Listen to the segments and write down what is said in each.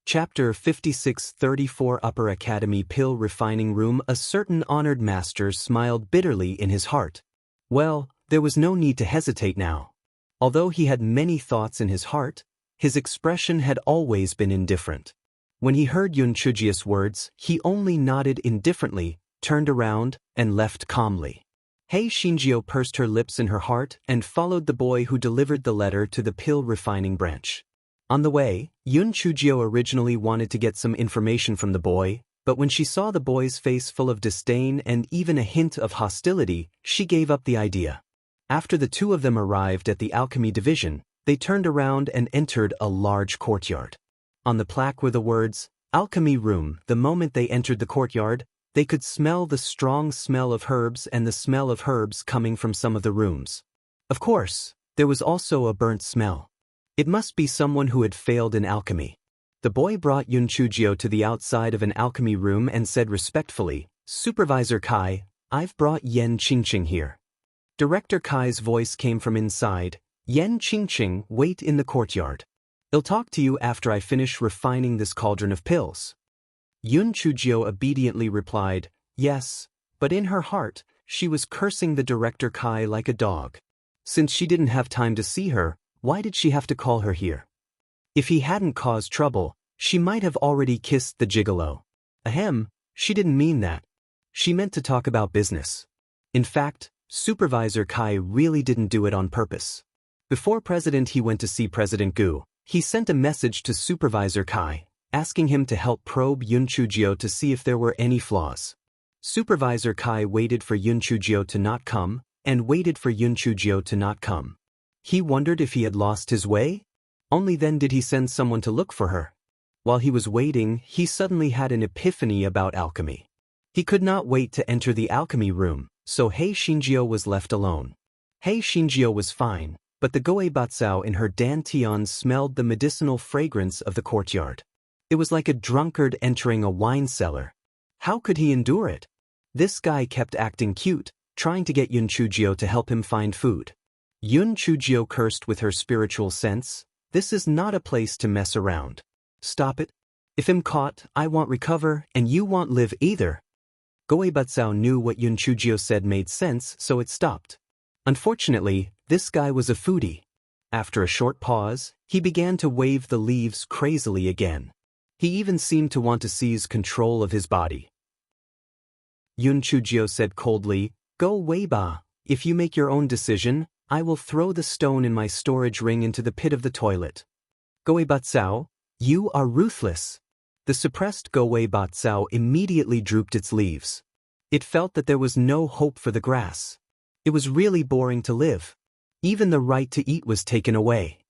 Chapter 56-34 Upper Academy Pill Refining Room. A certain honored master smiled bitterly in his heart. Well, there was no need to hesitate now. Although he had many thoughts in his heart, his expression had always been indifferent. When he heard Yun Chujia's words, he only nodded indifferently, turned around, and left calmly. Hei Shinjio pursed her lips in her heart and followed the boy who delivered the letter to the pill refining branch. On the way, Yun Chujio originally wanted to get some information from the boy, but when she saw the boy's face full of disdain and even a hint of hostility, she gave up the idea. After the two of them arrived at the alchemy division, they turned around and entered a large courtyard. On the plaque were the words, "Alchemy Room." The moment they entered the courtyard, they could smell the strong smell of herbs and the smell of herbs coming from some of the rooms. Of course, there was also a burnt smell. It must be someone who had failed in alchemy. The boy brought Yun Chujio to the outside of an alchemy room and said respectfully, "Supervisor Kai, I've brought Yen Qingqing here." Director Kai's voice came from inside, "Yen Qingqing, wait in the courtyard. I'll talk to you after I finish refining this cauldron of pills." Yun Chujio obediently replied, "Yes," but in her heart, she was cursing the Director Kai like a dog. Since she didn't have time to see her, why did she have to call her here? If he hadn't caused trouble, she might have already kissed the gigolo. Ahem, she didn't mean that. She meant to talk about business. In fact, Supervisor Kai really didn't do it on purpose. Before he went to see President Gu, he sent a message to Supervisor Kai, asking him to help probe Yun Chujio to see if there were any flaws. Supervisor Kai waited for Yun Chujio to not come, and waited for Yun Chujio to not come. He wondered if he had lost his way? Only then did he send someone to look for her. While he was waiting, he suddenly had an epiphany about alchemy. He could not wait to enter the alchemy room, so Hei Shinjio was left alone. Hei Shinjio was fine, but the goeibatsao in her dantian smelled the medicinal fragrance of the courtyard. It was like a drunkard entering a wine cellar. How could he endure it? This guy kept acting cute, trying to get Yun Chujio to help him find food. Yun Chujio cursed with her spiritual sense, "This is not a place to mess around. Stop it. If I'm caught, I won't recover, and you won't live either." Goeibatsao knew what Yun Chujio said made sense, so it stopped. Unfortunately, this guy was a foodie. After a short pause, he began to wave the leaves crazily again. He even seemed to want to seize control of his body. Yun Chujio said coldly, "Go Weiba. If you make your own decision, I will throw the stone in my storage ring into the pit of the toilet." Goeibatsao, you are ruthless. The suppressed Goeibatsao immediately drooped its leaves. It felt that there was no hope for the grass. It was really boring to live. Even the right to eat was taken away.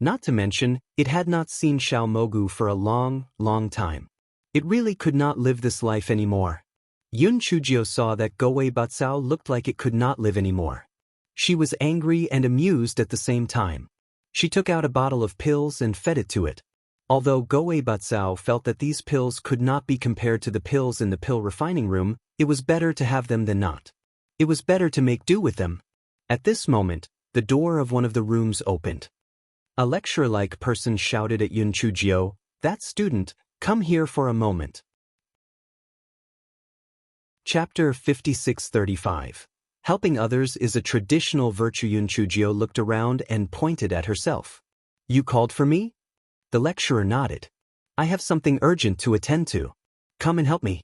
Not to mention, it had not seen Xiao Mogu for a long, long time. It really could not live this life anymore. Yun Chujio saw that Goeibatsao looked like it could not live anymore. She was angry and amused at the same time. She took out a bottle of pills and fed it to it. Although Goeibatsao felt that these pills could not be compared to the pills in the pill refining room, it was better to have them than not. It was better to make do with them. At this moment, the door of one of the rooms opened. A lecturer-like person shouted at Yun Chujio, "That student, come here for a moment." Chapter 56-35 Helping others is a traditional virtue. Yun Chujio looked around and pointed at herself. "You called for me?" The lecturer nodded. "I have something urgent to attend to. Come and help me."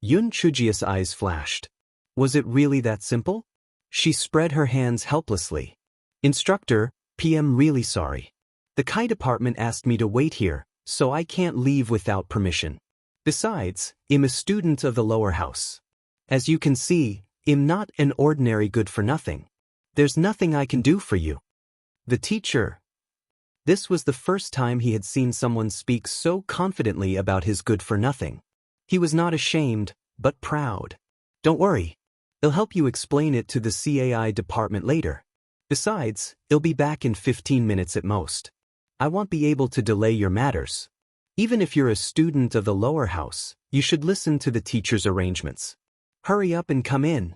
Yun Chujio's eyes flashed. Was it really that simple? She spread her hands helplessly. "Instructor, I'm really sorry. The Kai department asked me to wait here, so I can't leave without permission. Besides, I'm a student of the lower house. As you can see, I'm not an ordinary good-for-nothing. There's nothing I can do for you." The teacher. This was the first time he had seen someone speak so confidently about his good-for-nothing. He was not ashamed, but proud. "Don't worry. I'll help you explain it to the CAI department later. Besides, I'll be back in 15 minutes at most. I won't be able to delay your matters. Even if you're a student of the lower house, you should listen to the teacher's arrangements. Hurry up and come in."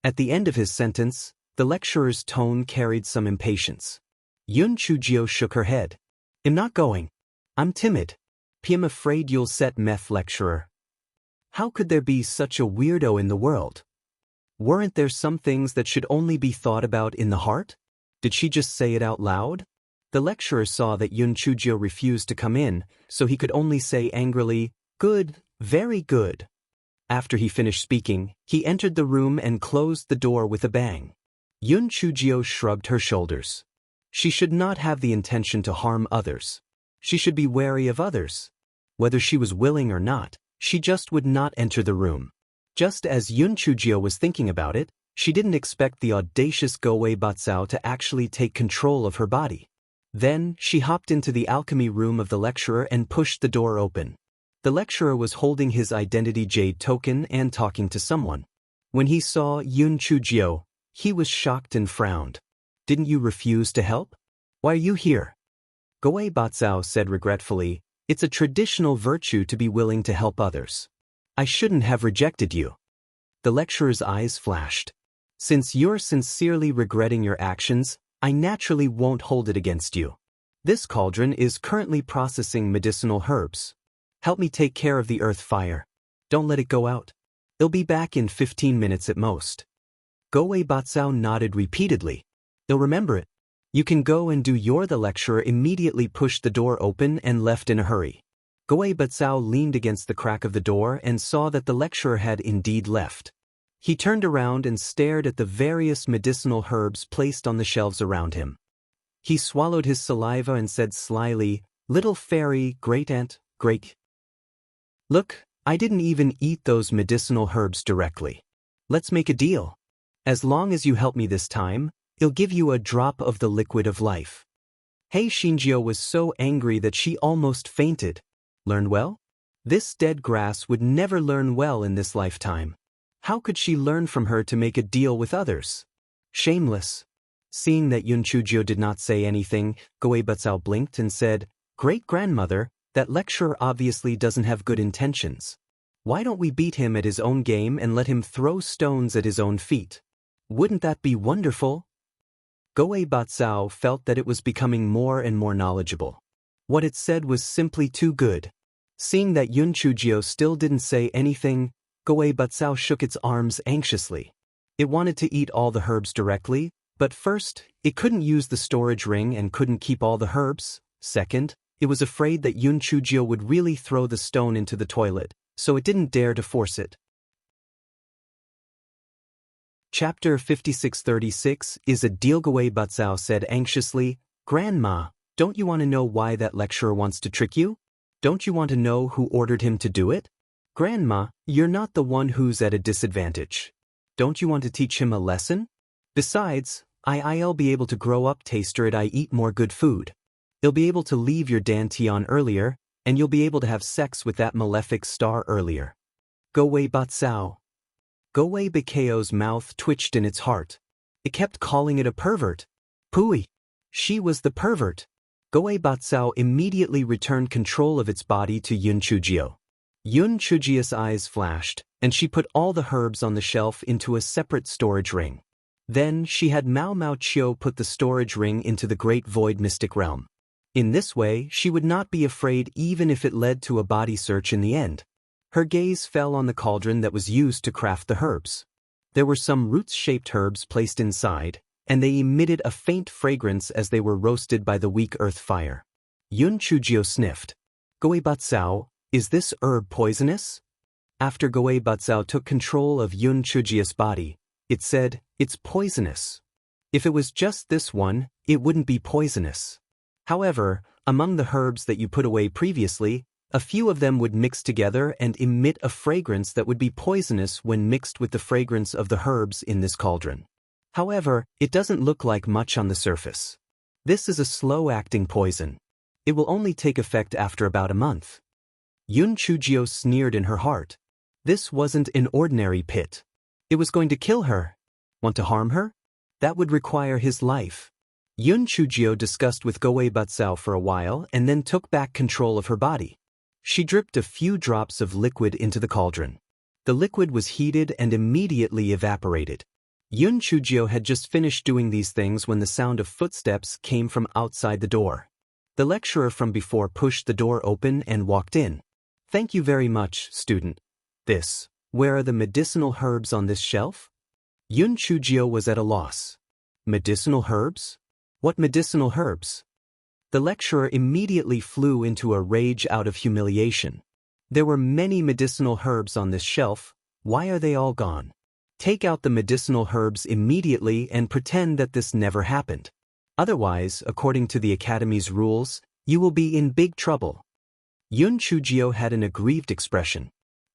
At the end of his sentence, the lecturer's tone carried some impatience. Yun Chujio shook her head. "I'm not going. I'm timid." "I'm afraid you'll set meth, lecturer." How could there be such a weirdo in the world? Weren't there some things that should only be thought about in the heart? Did she just say it out loud? The lecturer saw that Yun Chujio refused to come in, so he could only say angrily, "Good, very good." After he finished speaking, he entered the room and closed the door with a bang. Yun Chujio shrugged her shoulders. She should not have the intention to harm others. She should be wary of others. Whether she was willing or not, she just would not enter the room. Just as Yun Chujio was thinking about it, she didn't expect the audacious Go-Wei Batsao to actually take control of her body. Then, she hopped into the alchemy room of the lecturer and pushed the door open. The lecturer was holding his identity jade token and talking to someone. When he saw Yun Chujio, he was shocked and frowned. "Didn't you refuse to help? Why are you here?" Go-Wei Batsao said regretfully, "It's a traditional virtue to be willing to help others. I shouldn't have rejected you." The lecturer's eyes flashed. "Since you're sincerely regretting your actions, I naturally won't hold it against you. This cauldron is currently processing medicinal herbs. Help me take care of the earth fire. Don't let it go out. It'll be back in 15 minutes at most." Go-Wei Batsao nodded repeatedly. "They'll remember it. You can go and do your." The lecturer immediately pushed the door open and left in a hurry. Go-Wei Batsao leaned against the crack of the door and saw that the lecturer had indeed left. He turned around and stared at the various medicinal herbs placed on the shelves around him. He swallowed his saliva and said slyly, "Little fairy, great aunt, great. Look, I didn't even eat those medicinal herbs directly. Let's make a deal. As long as you help me this time, I'll give you a drop of the liquid of life." Hei Shinjio was so angry that she almost fainted. Learn well? This dead grass would never learn well in this lifetime. How could she learn from her to make a deal with others? Shameless. Seeing that Yun Chujio did not say anything, Go-Wei Batsao blinked and said, "Great-grandmother, that lecturer obviously doesn't have good intentions. Why don't we beat him at his own game and let him throw stones at his own feet? Wouldn't that be wonderful?" Go-Wei Batsao felt that it was becoming more and more knowledgeable. What it said was simply too good. Seeing that Yun Chujio still didn't say anything, Go-Wei Batsao shook its arms anxiously. It wanted to eat all the herbs directly, but first, it couldn't use the storage ring and couldn't keep all the herbs. Second, it was afraid that Yun Chujio would really throw the stone into the toilet, so it didn't dare to force it. Chapter 5636 is a deal. Go-Wei Batsao said anxiously, "Grandma, don't you want to know why that lecturer wants to trick you? Don't you want to know who ordered him to do it? Grandma, you're not the one who's at a disadvantage. Don't you want to teach him a lesson? Besides, I'll be able to grow up taster it. I eat more good food. You'll be able to leave your dantian earlier, and you'll be able to have sex with that malefic star earlier." Go-Wei Batsao. Go-Wei Bakao's mouth twitched in its heart. It kept calling it a pervert. Pooey. She was the pervert. Go-Wei Batsao immediately returned control of its body to Yun Chujio. Yun Chujio's eyes flashed, and she put all the herbs on the shelf into a separate storage ring. Then she had Mao Mao Chio put the storage ring into the Great Void Mystic Realm. In this way, she would not be afraid even if it led to a body search in the end. Her gaze fell on the cauldron that was used to craft the herbs. There were some roots-shaped herbs placed inside, and they emitted a faint fragrance as they were roasted by the weak earth fire. Yun Chujio sniffed. "Go-Wei Batsao, is this herb poisonous?" After Go-Wei Batsao took control of Yun Chujio's body, it said, "It's poisonous. If it was just this one, it wouldn't be poisonous. However, among the herbs that you put away previously, a few of them would mix together and emit a fragrance that would be poisonous when mixed with the fragrance of the herbs in this cauldron. However, it doesn't look like much on the surface. This is a slow-acting poison. It will only take effect after about a month." Yun Chujio sneered in her heart. This wasn't an ordinary pit. It was going to kill her. Want to harm her? That would require his life. Yun Chujio discussed with Go-Wei Batsao for a while and then took back control of her body. She dripped a few drops of liquid into the cauldron. The liquid was heated and immediately evaporated. Yun Chujio had just finished doing these things when the sound of footsteps came from outside the door. The lecturer from before pushed the door open and walked in. Thank you very much, student. Where are the medicinal herbs on this shelf? Yun Chujio was at a loss. Medicinal herbs? What medicinal herbs? The lecturer immediately flew into a rage out of humiliation. There were many medicinal herbs on this shelf. Why are they all gone? Take out the medicinal herbs immediately and pretend that this never happened. Otherwise, according to the Academy's rules, you will be in big trouble. Yun Chujio had an aggrieved expression.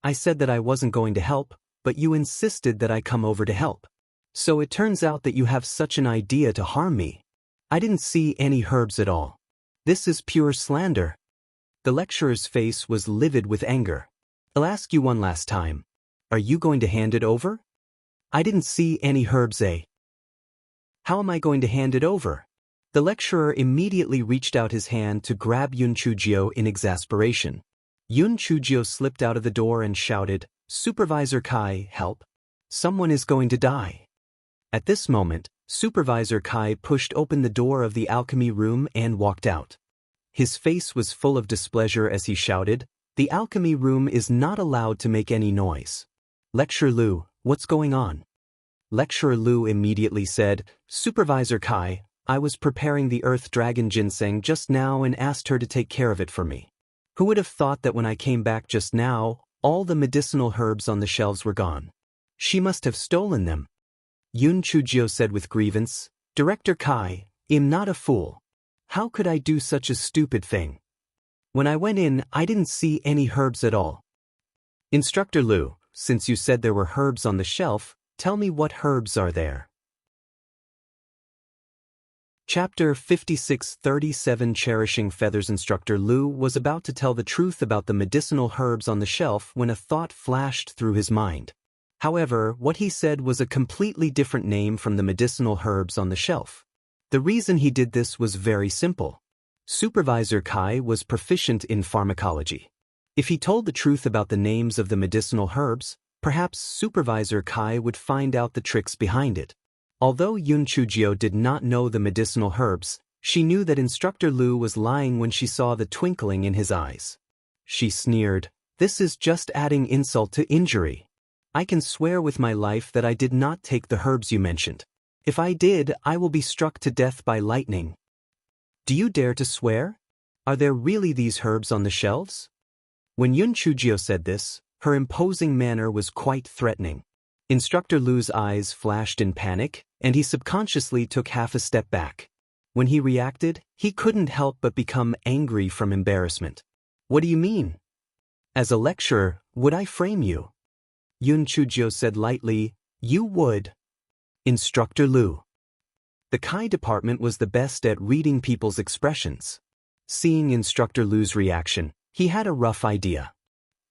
I said that I wasn't going to help, but you insisted that I come over to help. So it turns out that you have such an idea to harm me. I didn't see any herbs at all. This is pure slander. The lecturer's face was livid with anger. I'll ask you one last time. Are you going to hand it over? I didn't see any herbs, eh? How am I going to hand it over? The lecturer immediately reached out his hand to grab Yun Chujio in exasperation. Yun Chujio slipped out of the door and shouted, Supervisor Kai, help. Someone is going to die. At this moment, Supervisor Kai pushed open the door of the alchemy room and walked out. His face was full of displeasure as he shouted, The alchemy room is not allowed to make any noise. Lecturer Liu, what's going on? Lecturer Liu immediately said, Supervisor Kai, I was preparing the earth dragon ginseng just now and asked her to take care of it for me. Who would have thought that when I came back just now, all the medicinal herbs on the shelves were gone? She must have stolen them. Yun Chujio said with grievance, Director Kai, I'm not a fool. How could I do such a stupid thing? When I went in, I didn't see any herbs at all. Instructor Liu, since you said there were herbs on the shelf, tell me what herbs are there. Chapter 56:37 Cherishing Feathers. Instructor Liu was about to tell the truth about the medicinal herbs on the shelf when a thought flashed through his mind. However, what he said was a completely different name from the medicinal herbs on the shelf. The reason he did this was very simple. Supervisor Kai was proficient in pharmacology. If he told the truth about the names of the medicinal herbs, perhaps Supervisor Kai would find out the tricks behind it. Although Yun Chujio did not know the medicinal herbs, she knew that Instructor Liu was lying when she saw the twinkling in his eyes. She sneered, This is just adding insult to injury. I can swear with my life that I did not take the herbs you mentioned. If I did, I will be struck to death by lightning. Do you dare to swear? Are there really these herbs on the shelves? When Yun Chujio said this, her imposing manner was quite threatening. Instructor Liu's eyes flashed in panic, and he subconsciously took half a step back. When he reacted, he couldn't help but become angry from embarrassment. What do you mean? As a lecturer, would I frame you? Yun Chujio said lightly, You would. Instructor Liu. The Kai department was the best at reading people's expressions. Seeing Instructor Liu's reaction, he had a rough idea.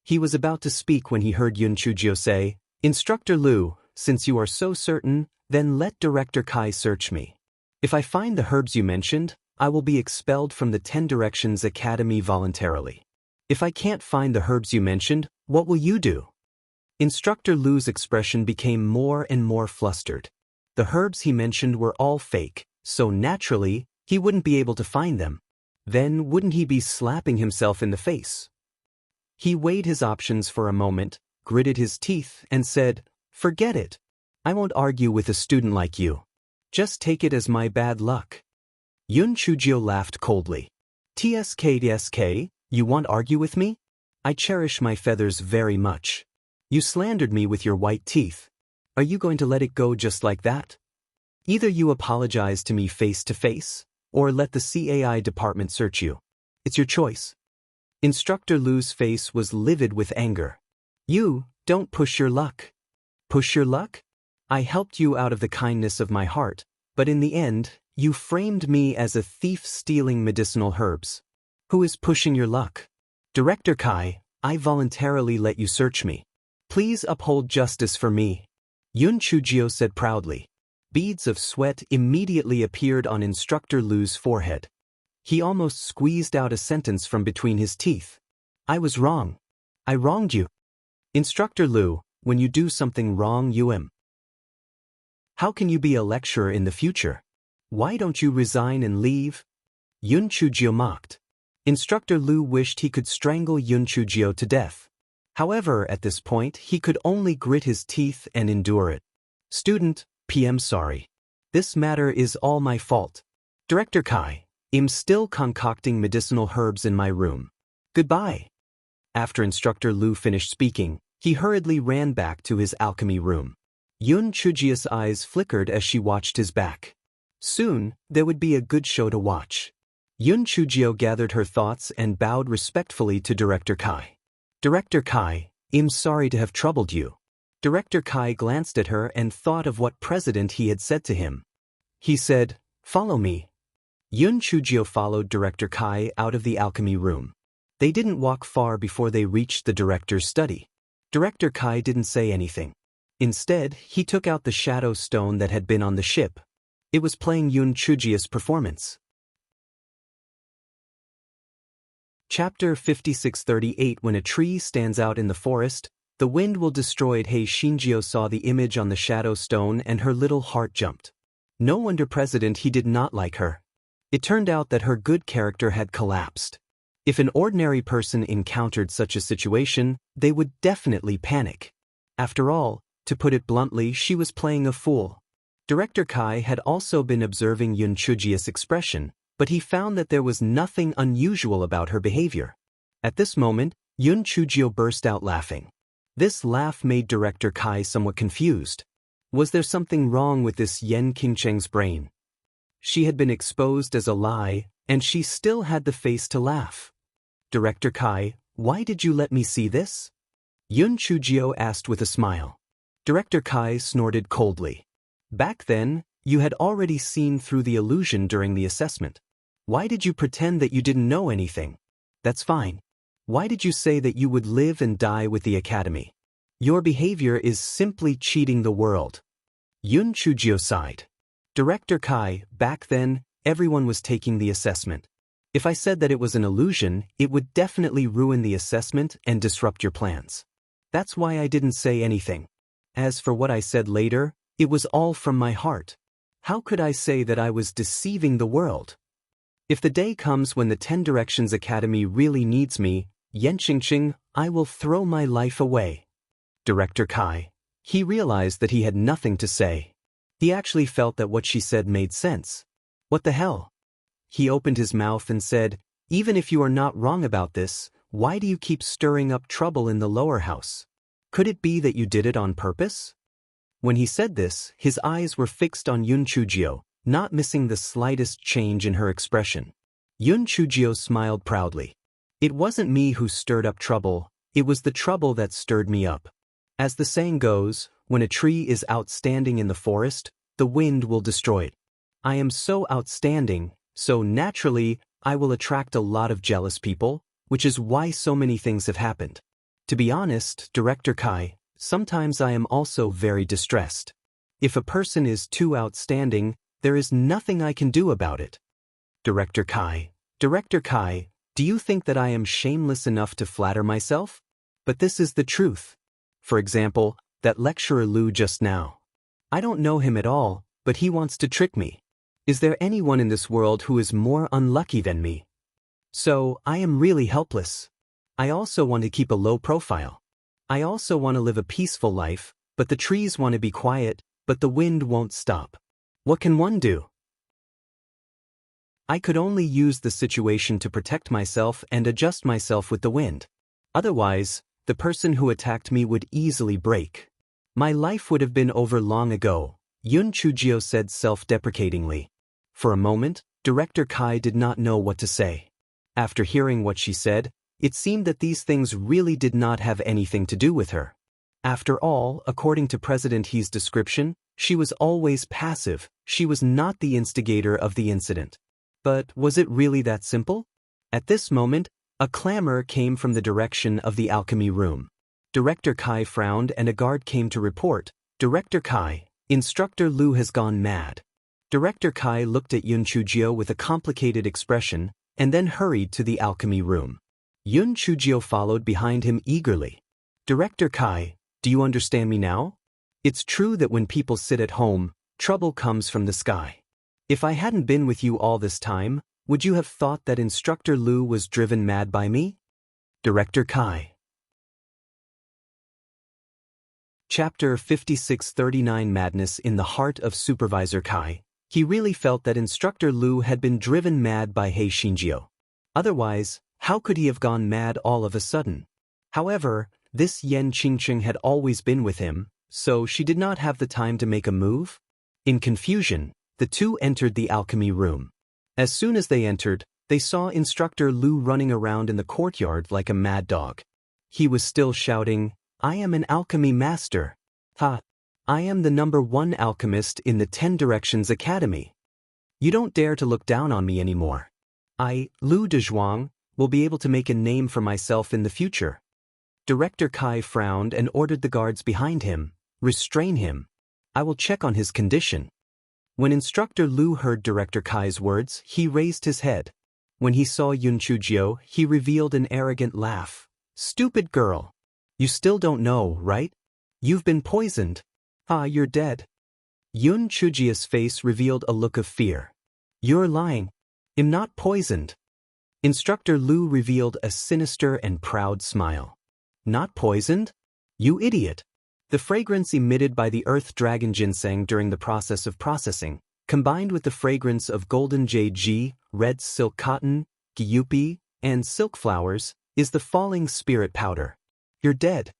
He was about to speak when he heard Yun Chujio say, Instructor Liu, since you are so certain, then let Director Kai search me. If I find the herbs you mentioned, I will be expelled from the 10 Directions Academy voluntarily. If I can't find the herbs you mentioned, what will you do? Instructor Liu's expression became more and more flustered. The herbs he mentioned were all fake, so naturally, he wouldn't be able to find them. Then wouldn't he be slapping himself in the face? He weighed his options for a moment, gritted his teeth, and said, Forget it. I won't argue with a student like you. Just take it as my bad luck. Yun Chujio laughed coldly. TSK, you won't argue with me? I cherish my feathers very much. You slandered me with your white teeth. Are you going to let it go just like that? Either you apologize to me face to face, or let the CAI department search you. It's your choice. Instructor Liu's face was livid with anger. You, don't push your luck. Push your luck? I helped you out of the kindness of my heart, but in the end, you framed me as a thief stealing medicinal herbs. Who is pushing your luck? Director Kai, I voluntarily let you search me. Please uphold justice for me. Yun Chujio said proudly. Beads of sweat immediately appeared on Instructor Liu's forehead. He almost squeezed out a sentence from between his teeth. I was wrong. I wronged you. Instructor Liu, when you do something wrong, you am. How can you be a lecturer in the future? Why don't you resign and leave? Yun Chujio mocked. Instructor Lu wished he could strangle Yun Chujio to death. However, at this point, he could only grit his teeth and endure it. Student, PM sorry. This matter is all my fault. Director Kai, I'm still concocting medicinal herbs in my room. Goodbye. After Instructor Lu finished speaking, he hurriedly ran back to his alchemy room. Yun Chujio's eyes flickered as she watched his back. Soon, there would be a good show to watch. Yun Chujio gathered her thoughts and bowed respectfully to Director Kai. Director Kai, I'm sorry to have troubled you. Director Kai glanced at her and thought of what president he had said to him. He said, "Follow me." Yun Chujio followed Director Kai out of the alchemy room. They didn't walk far before they reached the director's study. Director Kai didn't say anything. Instead, he took out the shadow stone that had been on the ship. It was playing Yun Chujio's performance. Chapter 5638. When a tree stands out in the forest, the wind will destroy it. Hei Shinjio saw the image on the shadow stone and her little heart jumped. No wonder president he did not like her. It turned out that her good character had collapsed. If an ordinary person encountered such a situation, they would definitely panic. After all, to put it bluntly, she was playing a fool. Director Kai had also been observing Yun Chujio's expression, but he found that there was nothing unusual about her behavior. At this moment, Yun Chujio burst out laughing. This laugh made Director Kai somewhat confused. Was there something wrong with this Yen Qingcheng's brain? She had been exposed as a lie, and she still had the face to laugh. Director Kai, why did you let me see this? Yun Chujio asked with a smile. Director Kai snorted coldly. Back then, you had already seen through the illusion during the assessment. Why did you pretend that you didn't know anything? That's fine. Why did you say that you would live and die with the academy? Your behavior is simply cheating the world. Yun Chujio sighed. Director Kai, back then, everyone was taking the assessment. If I said that it was an illusion, it would definitely ruin the assessment and disrupt your plans. That's why I didn't say anything. As for what I said later, it was all from my heart. How could I say that I was deceiving the world? If the day comes when the 10 Directions Academy really needs me, Yen Qingcheng, I will throw my life away. Director Kai. He realized that he had nothing to say. He actually felt that what she said made sense. What the hell? He opened his mouth and said, even if you are not wrong about this, why do you keep stirring up trouble in the lower house? Could it be that you did it on purpose? When he said this, his eyes were fixed on Yun Chujio, not missing the slightest change in her expression. Yun Chujio smiled proudly. It wasn't me who stirred up trouble, it was the trouble that stirred me up. As the saying goes, when a tree is outstanding in the forest, the wind will destroy it. I am so outstanding, so naturally, I will attract a lot of jealous people, which is why so many things have happened. To be honest, Director Kai, sometimes I am also very distressed. If a person is too outstanding, there is nothing I can do about it. Director Kai, do you think that I am shameless enough to flatter myself? But this is the truth. For example, that lecturer Lu just now. I don't know him at all, but he wants to trick me. Is there anyone in this world who is more unlucky than me? So, I am really helpless. I also want to keep a low profile. I also want to live a peaceful life, but the trees want to be quiet, but the wind won't stop. What can one do? I could only use the situation to protect myself and adjust myself with the wind. Otherwise, the person who attacked me would easily break. My life would have been over long ago, Yun Chujio said self-deprecatingly. For a moment, Director Kai did not know what to say. After hearing what she said, it seemed that these things really did not have anything to do with her. After all, according to President He's description, she was always passive, she was not the instigator of the incident. But was it really that simple? At this moment, a clamor came from the direction of the alchemy room. Director Kai frowned and a guard came to report, Director Kai, Instructor Lu has gone mad. Director Kai looked at Yun Chujio with a complicated expression, and then hurried to the alchemy room. Yun Chujio followed behind him eagerly. Director Kai, do you understand me now? It's true that when people sit at home, trouble comes from the sky. If I hadn't been with you all this time, Would you have thought that Instructor Lu was driven mad by me? Director Kai. Chapter 5639 Madness in the Heart of Supervisor Kai. He really felt that Instructor Lu had been driven mad by He Xinjiu. Otherwise, how could he have gone mad all of a sudden? However, this Yan Qingqing had always been with him, so she did not have the time to make a move. In confusion, the two entered the alchemy room. As soon as they entered, they saw Instructor Lu running around in the courtyard like a mad dog. He was still shouting, "I am an alchemy master. Ha! I am the #1 alchemist in the 10 Directions Academy. You don't dare to look down on me anymore. I, Lu Dezhuang, will be able to make a name for myself in the future." Director Kai frowned and ordered the guards behind him, "Restrain him. I will check on his condition." When Instructor Lu heard Director Kai's words, he raised his head. When he saw Yun Chujio, he revealed an arrogant laugh. "Stupid girl. You still don't know, right? You've been poisoned. Ah, you're dead." Yun Chujio's face revealed a look of fear. "You're lying. I'm not poisoned." Instructor Lu revealed a sinister and proud smile. "Not poisoned? You idiot." The fragrance emitted by the earth dragon ginseng during the process of processing, combined with the fragrance of golden jade ji, red silk cotton, gyupi, and silk flowers, is the falling spirit powder. "You're dead."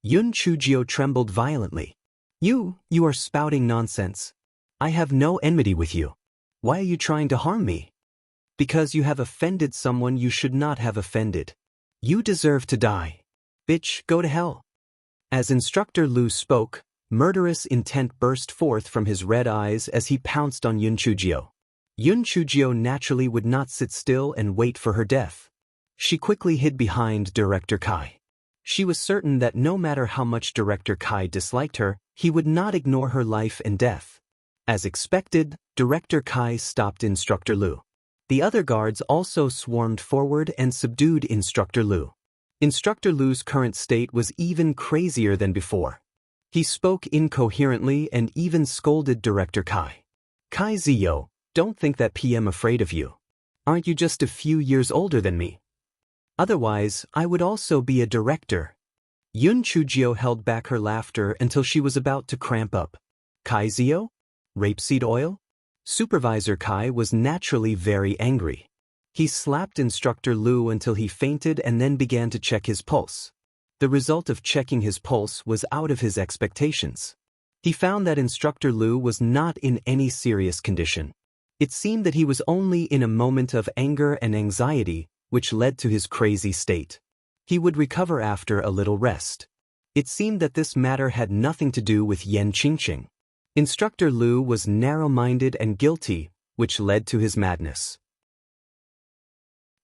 Yun Chujio trembled violently. You are spouting nonsense. I have no enmity with you. Why are you trying to harm me?" "Because you have offended someone you should not have offended. You deserve to die. Bitch, go to hell." As Instructor Lu spoke, murderous intent burst forth from his red eyes as he pounced on Yun Chujio. Yun Chujio naturally would not sit still and wait for her death. She quickly hid behind Director Kai. She was certain that no matter how much Director Kai disliked her, he would not ignore her life and death. As expected, Director Kai stopped Instructor Lu. The other guards also swarmed forward and subdued Instructor Lu. Instructor Lu's current state was even crazier than before. He spoke incoherently and even scolded Director Kai. "Kai Ziyo, don't think that PM afraid of you. Aren't you just a few years older than me? Otherwise, I would also be a director." Yun Chujio held back her laughter until she was about to cramp up. "Kai Ziyo? Rapeseed oil?" Supervisor Kai was naturally very angry. He slapped Instructor Lu until he fainted and then began to check his pulse. The result of checking his pulse was out of his expectations. He found that Instructor Lu was not in any serious condition. It seemed that he was only in a moment of anger and anxiety, which led to his crazy state. He would recover after a little rest. It seemed that this matter had nothing to do with Yan Qingqing. Instructor Lu was narrow-minded and guilty, which led to his madness.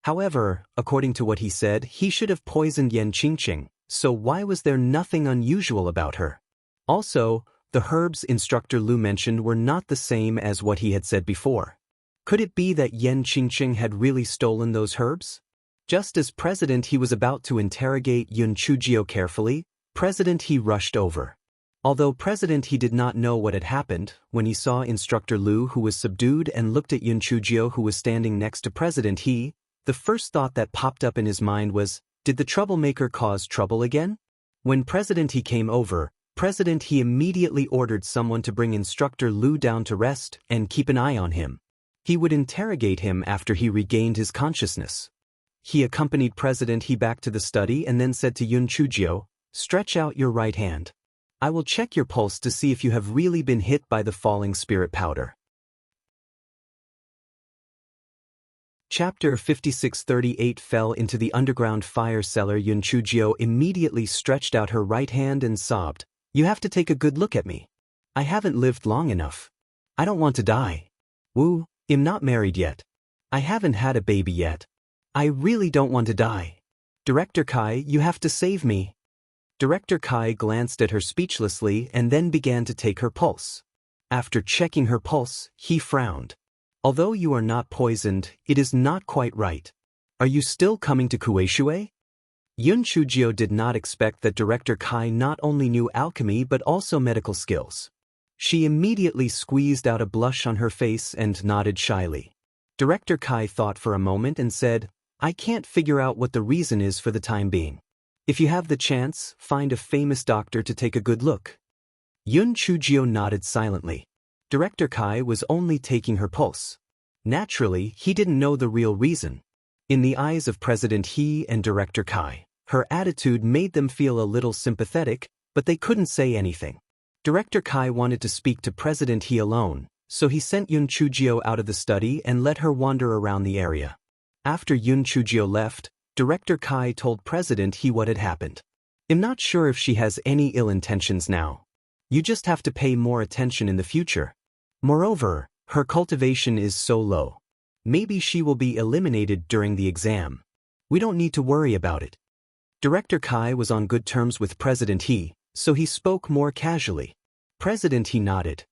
However, according to what he said, he should have poisoned Yan Qingqing, so why was there nothing unusual about her? Also, the herbs Instructor Lu mentioned were not the same as what he had said before. Could it be that Yan Qingqing had really stolen those herbs? Just as President he was about to interrogate Yun Chujio carefully, President he rushed over. Although President he did not know what had happened, when he saw Instructor Lu who was subdued and looked at Yun Chujio who was standing next to President he, the first thought that popped up in his mind was, did the troublemaker cause trouble again? When President he came over, President he immediately ordered someone to bring Instructor Lu down to rest and keep an eye on him. He would interrogate him after he regained his consciousness. He accompanied President he back to the study and then said to Yun Chujio, "Stretch out your right hand. I will check your pulse to see if you have really been hit by the falling spirit powder." Chapter 5638 fell into the underground fire cellar. Yun Chujio immediately stretched out her right hand and sobbed, "You have to take a good look at me. I haven't lived long enough. I don't want to die. Woo, I'm not married yet. I haven't had a baby yet. I really don't want to die. Director Kai, you have to save me." Director Kai glanced at her speechlessly and then began to take her pulse. After checking her pulse, he frowned. "Although you are not poisoned, it is not quite right. Are you still coming to Kueishui?" Yun Chujio did not expect that Director Kai not only knew alchemy but also medical skills. She immediately squeezed out a blush on her face and nodded shyly. Director Kai thought for a moment and said, I can't figure out what the reason is for the time being. If you have the chance, find a famous doctor to take a good look. Yun Chujio nodded silently. Director Kai was only taking her pulse. Naturally, he didn't know the real reason. In the eyes of President He and Director Kai, her attitude made them feel a little sympathetic, but they couldn't say anything. Director Kai wanted to speak to President He alone, so he sent Yun Chujio out of the study and let her wander around the area. After Yun Chujio left, Director Kai told President He what had happened. I'm not sure if she has any ill intentions now. You just have to pay more attention in the future. Moreover, her cultivation is so low. Maybe she will be eliminated during the exam. We don't need to worry about it. Director Kai was on good terms with President He, so he spoke more casually. President He nodded.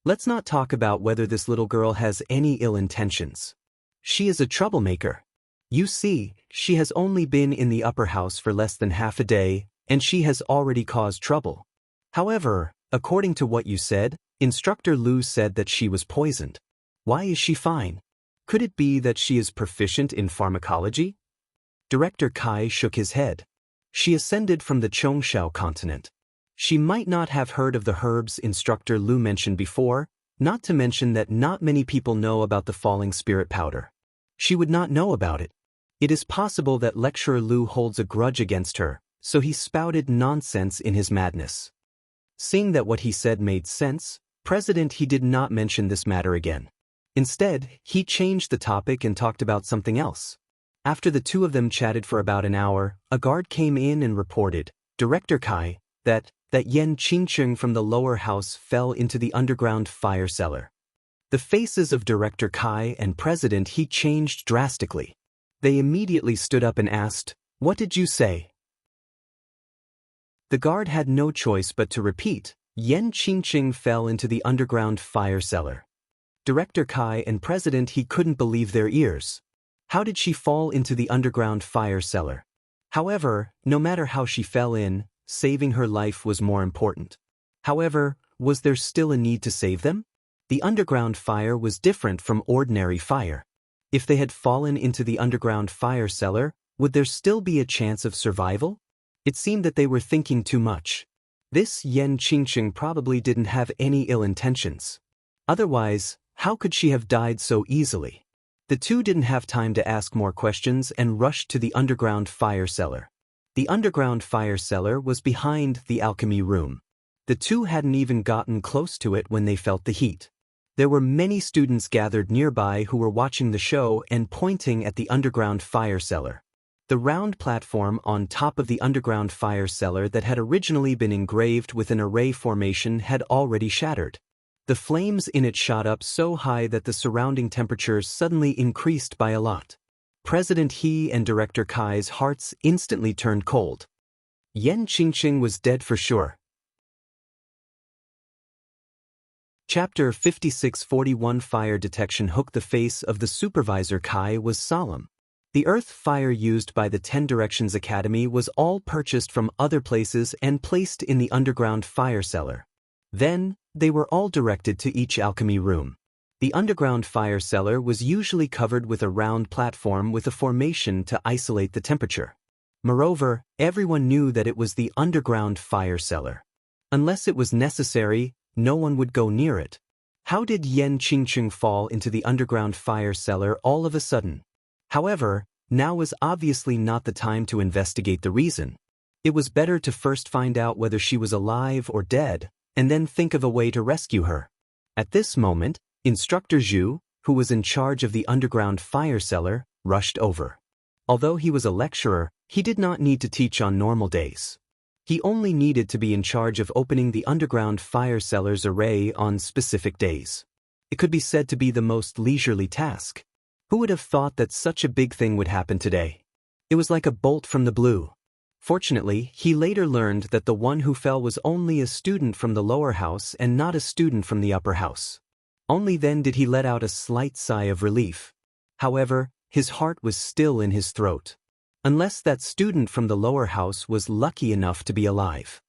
Let's not talk about whether this little girl has any ill intentions. She is a troublemaker. You see, she has only been in the upper house for less than half a day, and she has already caused trouble. However, according to what you said, Instructor Lu said that she was poisoned. Why is she fine? Could it be that she is proficient in pharmacology? Director Kai shook his head. She ascended from the Chongshao continent. She might not have heard of the herbs Instructor Lu mentioned before, not to mention that not many people know about the falling spirit powder. She would not know about it. It is possible that Lecturer Lu holds a grudge against her, so he spouted nonsense in his madness. Seeing that what he said made sense, President He did not mention this matter again. Instead, he changed the topic and talked about something else. After the two of them chatted for about an hour, a guard came in and reported, Director Kai, that Yen Qingcheng from the lower house fell into the underground fire cellar. The faces of Director Kai and President He changed drastically. They immediately stood up and asked, What did you say? The guard had no choice but to repeat, Yen Qingcheng fell into the underground fire cellar. Director Kai and President He couldn't believe their ears. How did she fall into the underground fire cellar? However, no matter how she fell in, saving her life was more important. However, was there still a need to save them? The underground fire was different from ordinary fire. If they had fallen into the underground fire cellar, would there still be a chance of survival? It seemed that they were thinking too much. This Yen Qingcheng probably didn't have any ill intentions. Otherwise, how could she have died so easily? The two didn't have time to ask more questions and rushed to the underground fire cellar. The underground fire cellar was behind the alchemy room. The two hadn't even gotten close to it when they felt the heat. There were many students gathered nearby who were watching the show and pointing at the underground fire cellar. The round platform on top of the underground fire cellar that had originally been engraved with an array formation had already shattered. The flames in it shot up so high that the surrounding temperature suddenly increased by a lot. President He and Director Kai's hearts instantly turned cold. Yen Qingcheng was dead for sure. Chapter 5641 Fire Detection Hook. The face of the supervisor Kai was solemn. The earth fire used by the 10 Directions Academy was all purchased from other places and placed in the underground fire cellar. Then, they were all directed to each alchemy room. The underground fire cellar was usually covered with a round platform with a formation to isolate the temperature. Moreover, everyone knew that it was the underground fire cellar. Unless it was necessary, no one would go near it. How did Yen Qingcheng fall into the underground fire cellar all of a sudden? However, now was obviously not the time to investigate the reason. It was better to first find out whether she was alive or dead, and then think of a way to rescue her. At this moment, Instructor Zhu, who was in charge of the underground fire cellar, rushed over. Although he was a lecturer, he did not need to teach on normal days. He only needed to be in charge of opening the underground fire cellar's array on specific days. It could be said to be the most leisurely task. Who would have thought that such a big thing would happen today? It was like a bolt from the blue. Fortunately, he later learned that the one who fell was only a student from the lower house and not a student from the upper house. Only then did he let out a slight sigh of relief. However, his heart was still in his throat. Unless that student from the lower house was lucky enough to be alive.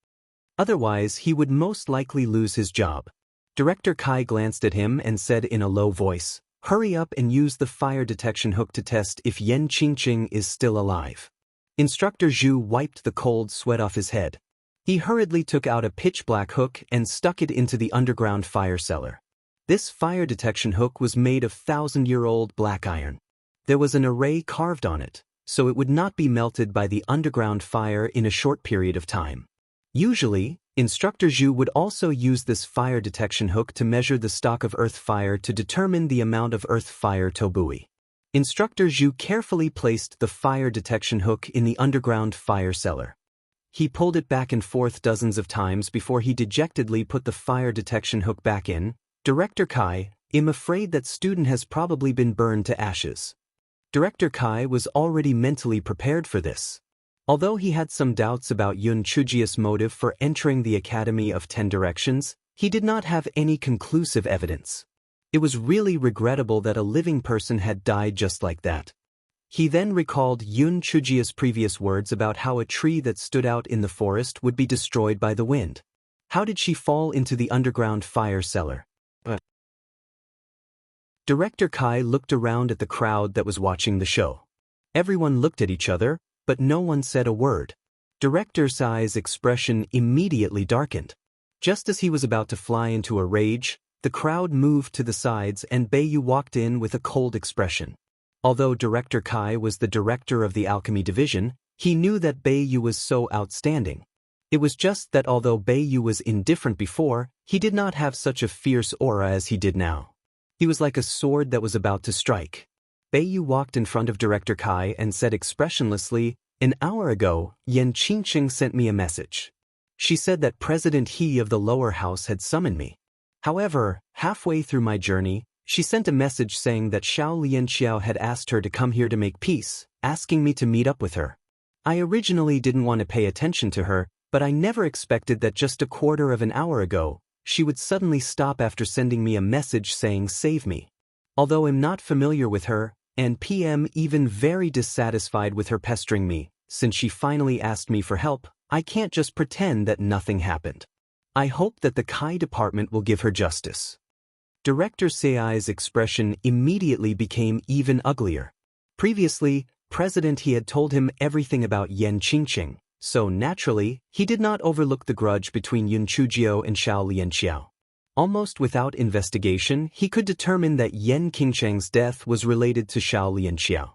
Otherwise, he would most likely lose his job. Director Kai glanced at him and said in a low voice, Hurry up and use the fire detection hook to test if Yen Qingqing is still alive. Instructor Zhu wiped the cold sweat off his head. He hurriedly took out a pitch-black hook and stuck it into the underground fire cellar. This fire detection hook was made of 1,000-year-old black iron. There was an array carved on it, so it would not be melted by the underground fire in a short period of time. Usually, Instructor Zhu would also use this fire detection hook to measure the stock of earth fire to determine the amount of earth fire tobui. Instructor Zhu carefully placed the fire detection hook in the underground fire cellar. He pulled it back and forth dozens of times before he dejectedly put the fire detection hook back in. Director Kai, I'm afraid that student has probably been burned to ashes. Director Kai was already mentally prepared for this. Although he had some doubts about Yun Chujia's motive for entering the Academy of 10 Directions, he did not have any conclusive evidence. It was really regrettable that a living person had died just like that. He then recalled Yun Chujia's previous words about how a tree that stood out in the forest would be destroyed by the wind. How did she fall into the underground fire cellar? Director Kai looked around at the crowd that was watching the show. Everyone looked at each other, but no one said a word. Director Sai's expression immediately darkened. Just as he was about to fly into a rage, the crowd moved to the sides and Beiyu walked in with a cold expression. Although Director Kai was the director of the alchemy division, he knew that Beiyu was so outstanding. It was just that although Beiyu was indifferent before, he did not have such a fierce aura as he did now. He was like a sword that was about to strike. Beiyu walked in front of Director Kai and said expressionlessly, "An hour ago, Yen Qingqing sent me a message. She said that President He of the lower house had summoned me. However, halfway through my journey, she sent a message saying that Xiao Lianxiao had asked her to come here to make peace, asking me to meet up with her. I originally didn't want to pay attention to her, but I never expected that just a quarter of an hour ago, she would suddenly stop after sending me a message saying save me. Although I'm not familiar with her, and PM even very dissatisfied with her pestering me, since she finally asked me for help, I can't just pretend that nothing happened. I hope that the Kai department will give her justice." Director Sai's expression immediately became even uglier. Previously, President He had told him everything about Yen Qingqing, so naturally, he did not overlook the grudge between Yun Chujio and Xiao Lianxiao. Almost without investigation, he could determine that Yen Qingqing's death was related to Xiao Lianxiao.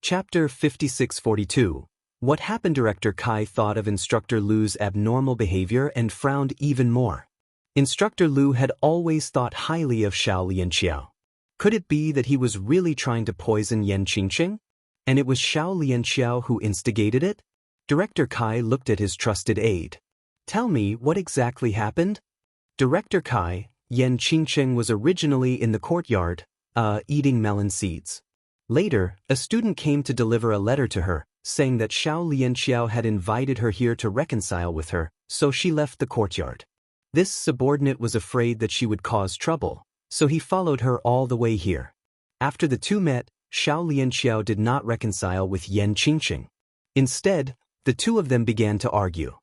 Chapter 5642. What happened? Director Kai thought of Instructor Lu's abnormal behavior and frowned even more. Instructor Lu had always thought highly of Xiao Lianxiao. Could it be that he was really trying to poison Yen Qingqing? And it was Xiao Lianxiao who instigated it? Director Kai looked at his trusted aide. "Tell me what exactly happened?" Director Kai, Yen Qingqing was originally in the courtyard, eating melon seeds. Later, a student came to deliver a letter to her, saying that Xiao Lianxiao had invited her here to reconcile with her, so she left the courtyard. This subordinate was afraid that she would cause trouble, so he followed her all the way here. After the two met, Xiao Lianxiao did not reconcile with Yen Qingqing. Instead, the two of them began to argue.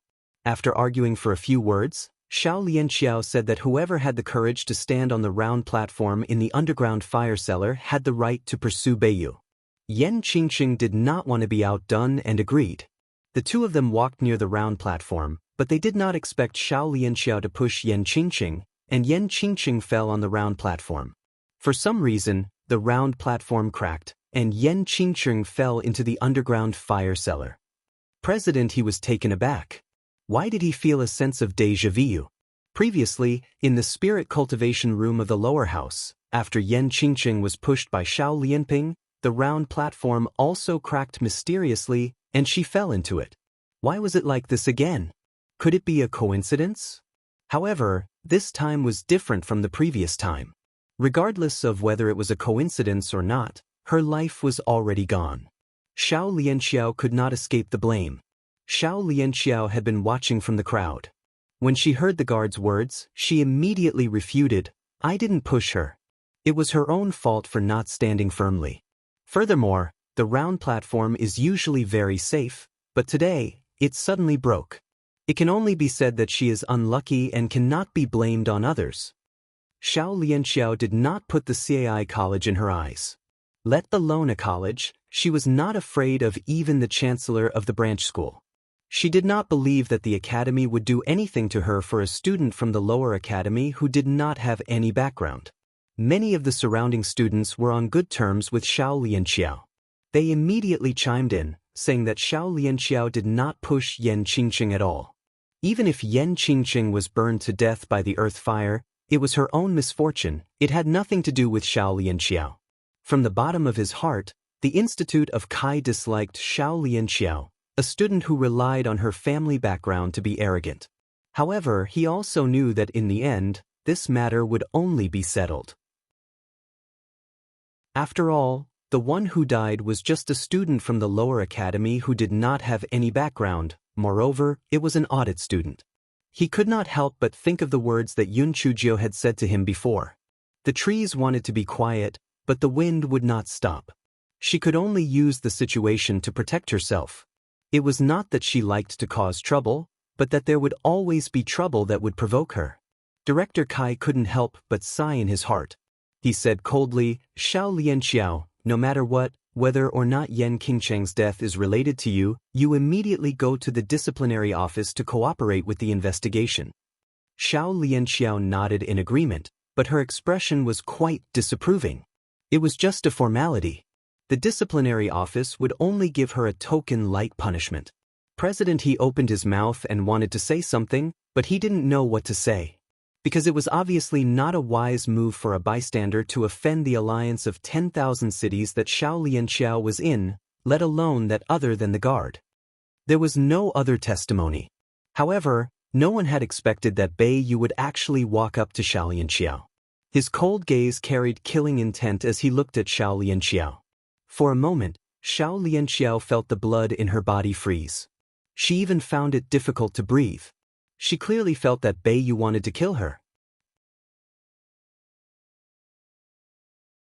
After arguing for a few words, Xiao Lianxiao said that whoever had the courage to stand on the round platform in the underground fire cellar had the right to pursue Beiyu. Yen Qingqing did not want to be outdone and agreed. The two of them walked near the round platform, but they did not expect Xiao Lianxiao to push Yen Qingqing, and Yen Qingqing fell on the round platform. For some reason, the round platform cracked, and Yen Qingqing fell into the underground fire cellar. President He was taken aback. Why did he feel a sense of déjà vu? Previously, in the spirit cultivation room of the lower house, after Yen Qingqing was pushed by Xiao Lianping, the round platform also cracked mysteriously, and she fell into it. Why was it like this again? Could it be a coincidence? However, this time was different from the previous time. Regardless of whether it was a coincidence or not, her life was already gone. Xiao Lianxiao could not escape the blame. Xiao Lianxiao had been watching from the crowd. When she heard the guard's words, she immediately refuted, "I didn't push her. It was her own fault for not standing firmly." Furthermore, the round platform is usually very safe, but today, it suddenly broke. It can only be said that she is unlucky and cannot be blamed on others. Xiao Lianxiao did not put the CAI college in her eyes. Let alone a college, she was not afraid of even the chancellor of the branch school. She did not believe that the academy would do anything to her for a student from the lower academy who did not have any background. Many of the surrounding students were on good terms with Xiao Lianxiao. They immediately chimed in, saying that Xiao Lianxiao did not push Yan Qingqing at all. Even if Yan Qingqing was burned to death by the earth fire, it was her own misfortune. It had nothing to do with Xiao Lianxiao. From the bottom of his heart, the Institute of Kai disliked Xiao Lianxiao, a student who relied on her family background to be arrogant. However, he also knew that in the end, this matter would only be settled. After all, the one who died was just a student from the lower academy who did not have any background. Moreover, it was an audit student. He could not help but think of the words that Yun Chujio had said to him before. The trees wanted to be quiet, but the wind would not stop. She could only use the situation to protect herself. It was not that she liked to cause trouble, but that there would always be trouble that would provoke her. Director Kai couldn't help but sigh in his heart. He said coldly, "Xiao Lianxiao, no matter what, whether or not Yan Qingcheng's death is related to you, you immediately go to the disciplinary office to cooperate with the investigation." Xiao Lianxiao nodded in agreement, but her expression was quite disapproving. It was just a formality. The disciplinary office would only give her a token-like punishment. President He opened his mouth and wanted to say something, but he didn't know what to say. Because it was obviously not a wise move for a bystander to offend the alliance of 10,000 cities that Xiao Lianxiao was in, let alone that other than the guard. There was no other testimony. However, no one had expected that Bei Yu would actually walk up to Xiao Lianxiao. His cold gaze carried killing intent as he looked at Xiao Lianxiao. For a moment, Xiao Lianxiao felt the blood in her body freeze. She even found it difficult to breathe. She clearly felt that Bei Yu wanted to kill her.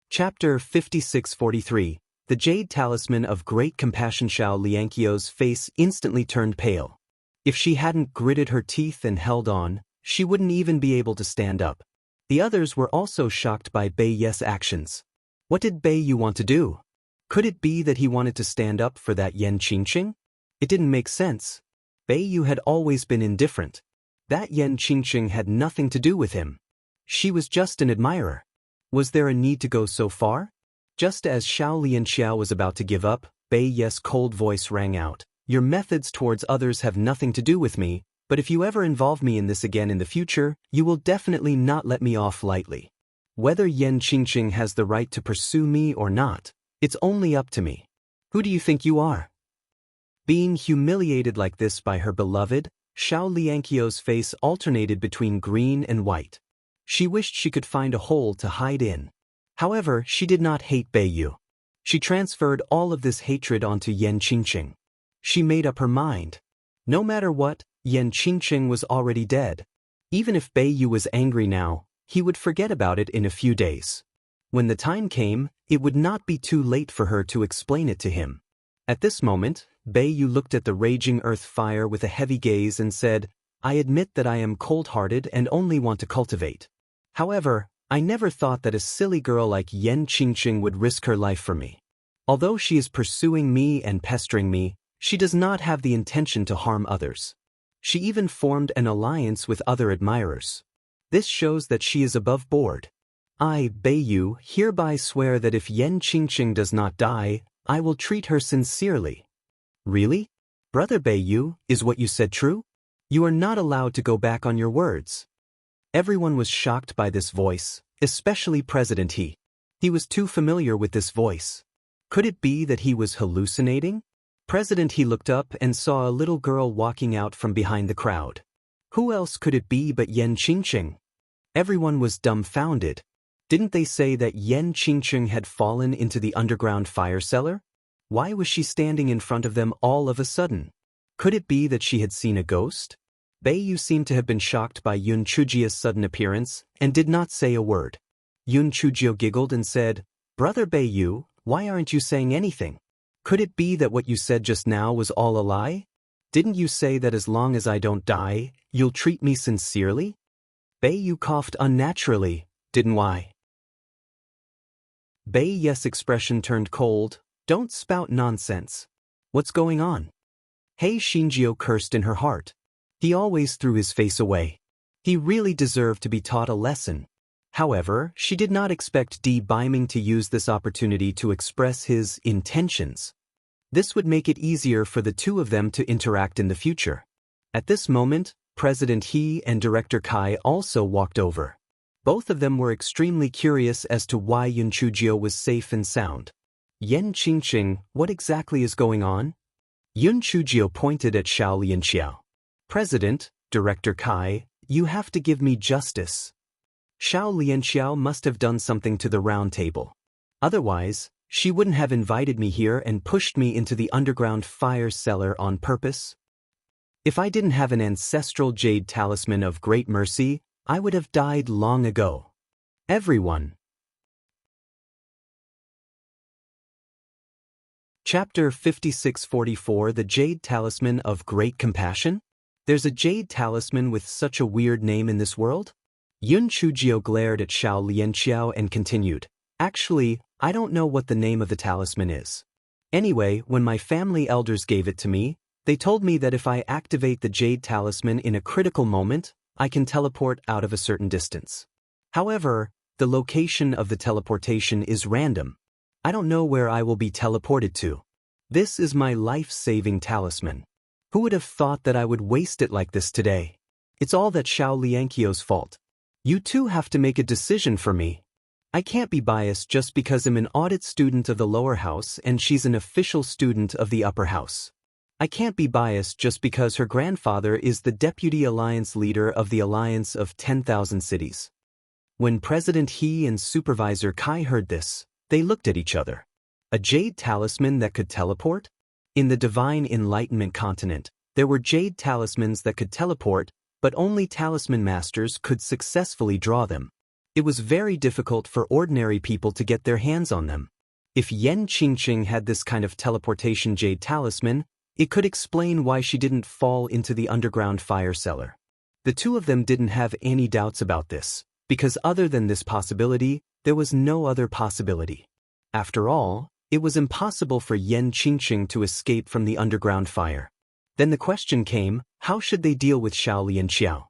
Chapter 56-43. The Jade Talisman of Great Compassion. Xiao Lianxiao's face instantly turned pale. If she hadn't gritted her teeth and held on, she wouldn't even be able to stand up. The others were also shocked by Bei Yu's actions. What did Bei Yu want to do? Could it be that he wanted to stand up for that Yan Qingqing? It didn't make sense. Bei Yu had always been indifferent. That Yan Qingqing had nothing to do with him. She was just an admirer. Was there a need to go so far? Just as Xiao Lianxiao was about to give up, Bei Yu's cold voice rang out. "Your methods towards others have nothing to do with me, but if you ever involve me in this again in the future, you will definitely not let me off lightly. Whether Yan Qingqing has the right to pursue me or not, it's only up to me. Who do you think you are?" Being humiliated like this by her beloved, Xiao Lianxiao's face alternated between green and white. She wished she could find a hole to hide in. However, she did not hate Bei Yu. She transferred all of this hatred onto Yan Qingqing. She made up her mind. No matter what, Yan Qingqing was already dead. Even if Bei Yu was angry now, he would forget about it in a few days. When the time came, it would not be too late for her to explain it to him. At this moment, Bei Yu looked at the raging earth fire with a heavy gaze and said, "I admit that I am cold-hearted and only want to cultivate. However, I never thought that a silly girl like Yan Qingqing would risk her life for me. Although she is pursuing me and pestering me, she does not have the intention to harm others. She even formed an alliance with other admirers. This shows that she is above board. I, Bei Yu, hereby swear that if Yan Qingqing does not die, I will treat her sincerely." "Really? Brother Bei Yu, is what you said true? You are not allowed to go back on your words." Everyone was shocked by this voice, especially President He. He was too familiar with this voice. Could it be that he was hallucinating? President He looked up and saw a little girl walking out from behind the crowd. Who else could it be but Yan Qingqing? Everyone was dumbfounded. Didn't they say that Yan Qingqing had fallen into the underground fire cellar? Why was she standing in front of them all of a sudden? Could it be that she had seen a ghost? Bei Yu seemed to have been shocked by Yun Chujio's sudden appearance and did not say a word. Yun Chujio giggled and said, "Brother Bei Yu, why aren't you saying anything? Could it be that what you said just now was all a lie? Didn't you say that as long as I don't die, you'll treat me sincerely?" Bei Yu coughed unnaturally. didn't I? Bei Yes' expression turned cold. Don't spout nonsense. What's going on? Hei Shinjio cursed in her heart. He always threw his face away. He really deserved to be taught a lesson. However, she did not expect Di Biming to use this opportunity to express his intentions. This would make it easier for the two of them to interact in the future. At this moment, President He and Director Kai also walked over. Both of them were extremely curious as to why Yun Chujio was safe and sound. Yen Qingqing, what exactly is going on? Yun Chujio pointed at Xiao Lianxiao. President, Director Kai, you have to give me justice. Xiao Lianxiao must have done something to the round table. Otherwise, she wouldn't have invited me here and pushed me into the underground fire cellar on purpose. If I didn't have an ancestral jade talisman of great mercy, I would have died long ago. Everyone. Chapter 5644 The Jade Talisman of Great Compassion? There's a jade talisman with such a weird name in this world? Yun Chujio glared at Xiao Lianxiao and continued. Actually, I don't know what the name of the talisman is. Anyway, when my family elders gave it to me, they told me that if I activate the jade talisman in a critical moment, I can teleport out of a certain distance. However, the location of the teleportation is random. I don't know where I will be teleported to. This is my life-saving talisman. Who would have thought that I would waste it like this today? It's all that Xiao Lianqiao's fault. You two have to make a decision for me. I can't be biased just because I'm an audit student of the lower house and she's an official student of the upper house. I can't be biased just because her grandfather is the deputy alliance leader of the Alliance of 10,000 Cities. When President He and Supervisor Kai heard this, they looked at each other. A jade talisman that could teleport? In the Divine Enlightenment continent, there were jade talismans that could teleport, but only talisman masters could successfully draw them. It was very difficult for ordinary people to get their hands on them. If Yen Qingqing had this kind of teleportation jade talisman, it could explain why she didn't fall into the underground fire cellar. The two of them didn't have any doubts about this, because other than this possibility, there was no other possibility. After all, it was impossible for Yen Qingqing to escape from the underground fire. Then the question came, how should they deal with Xiao Lianxiao?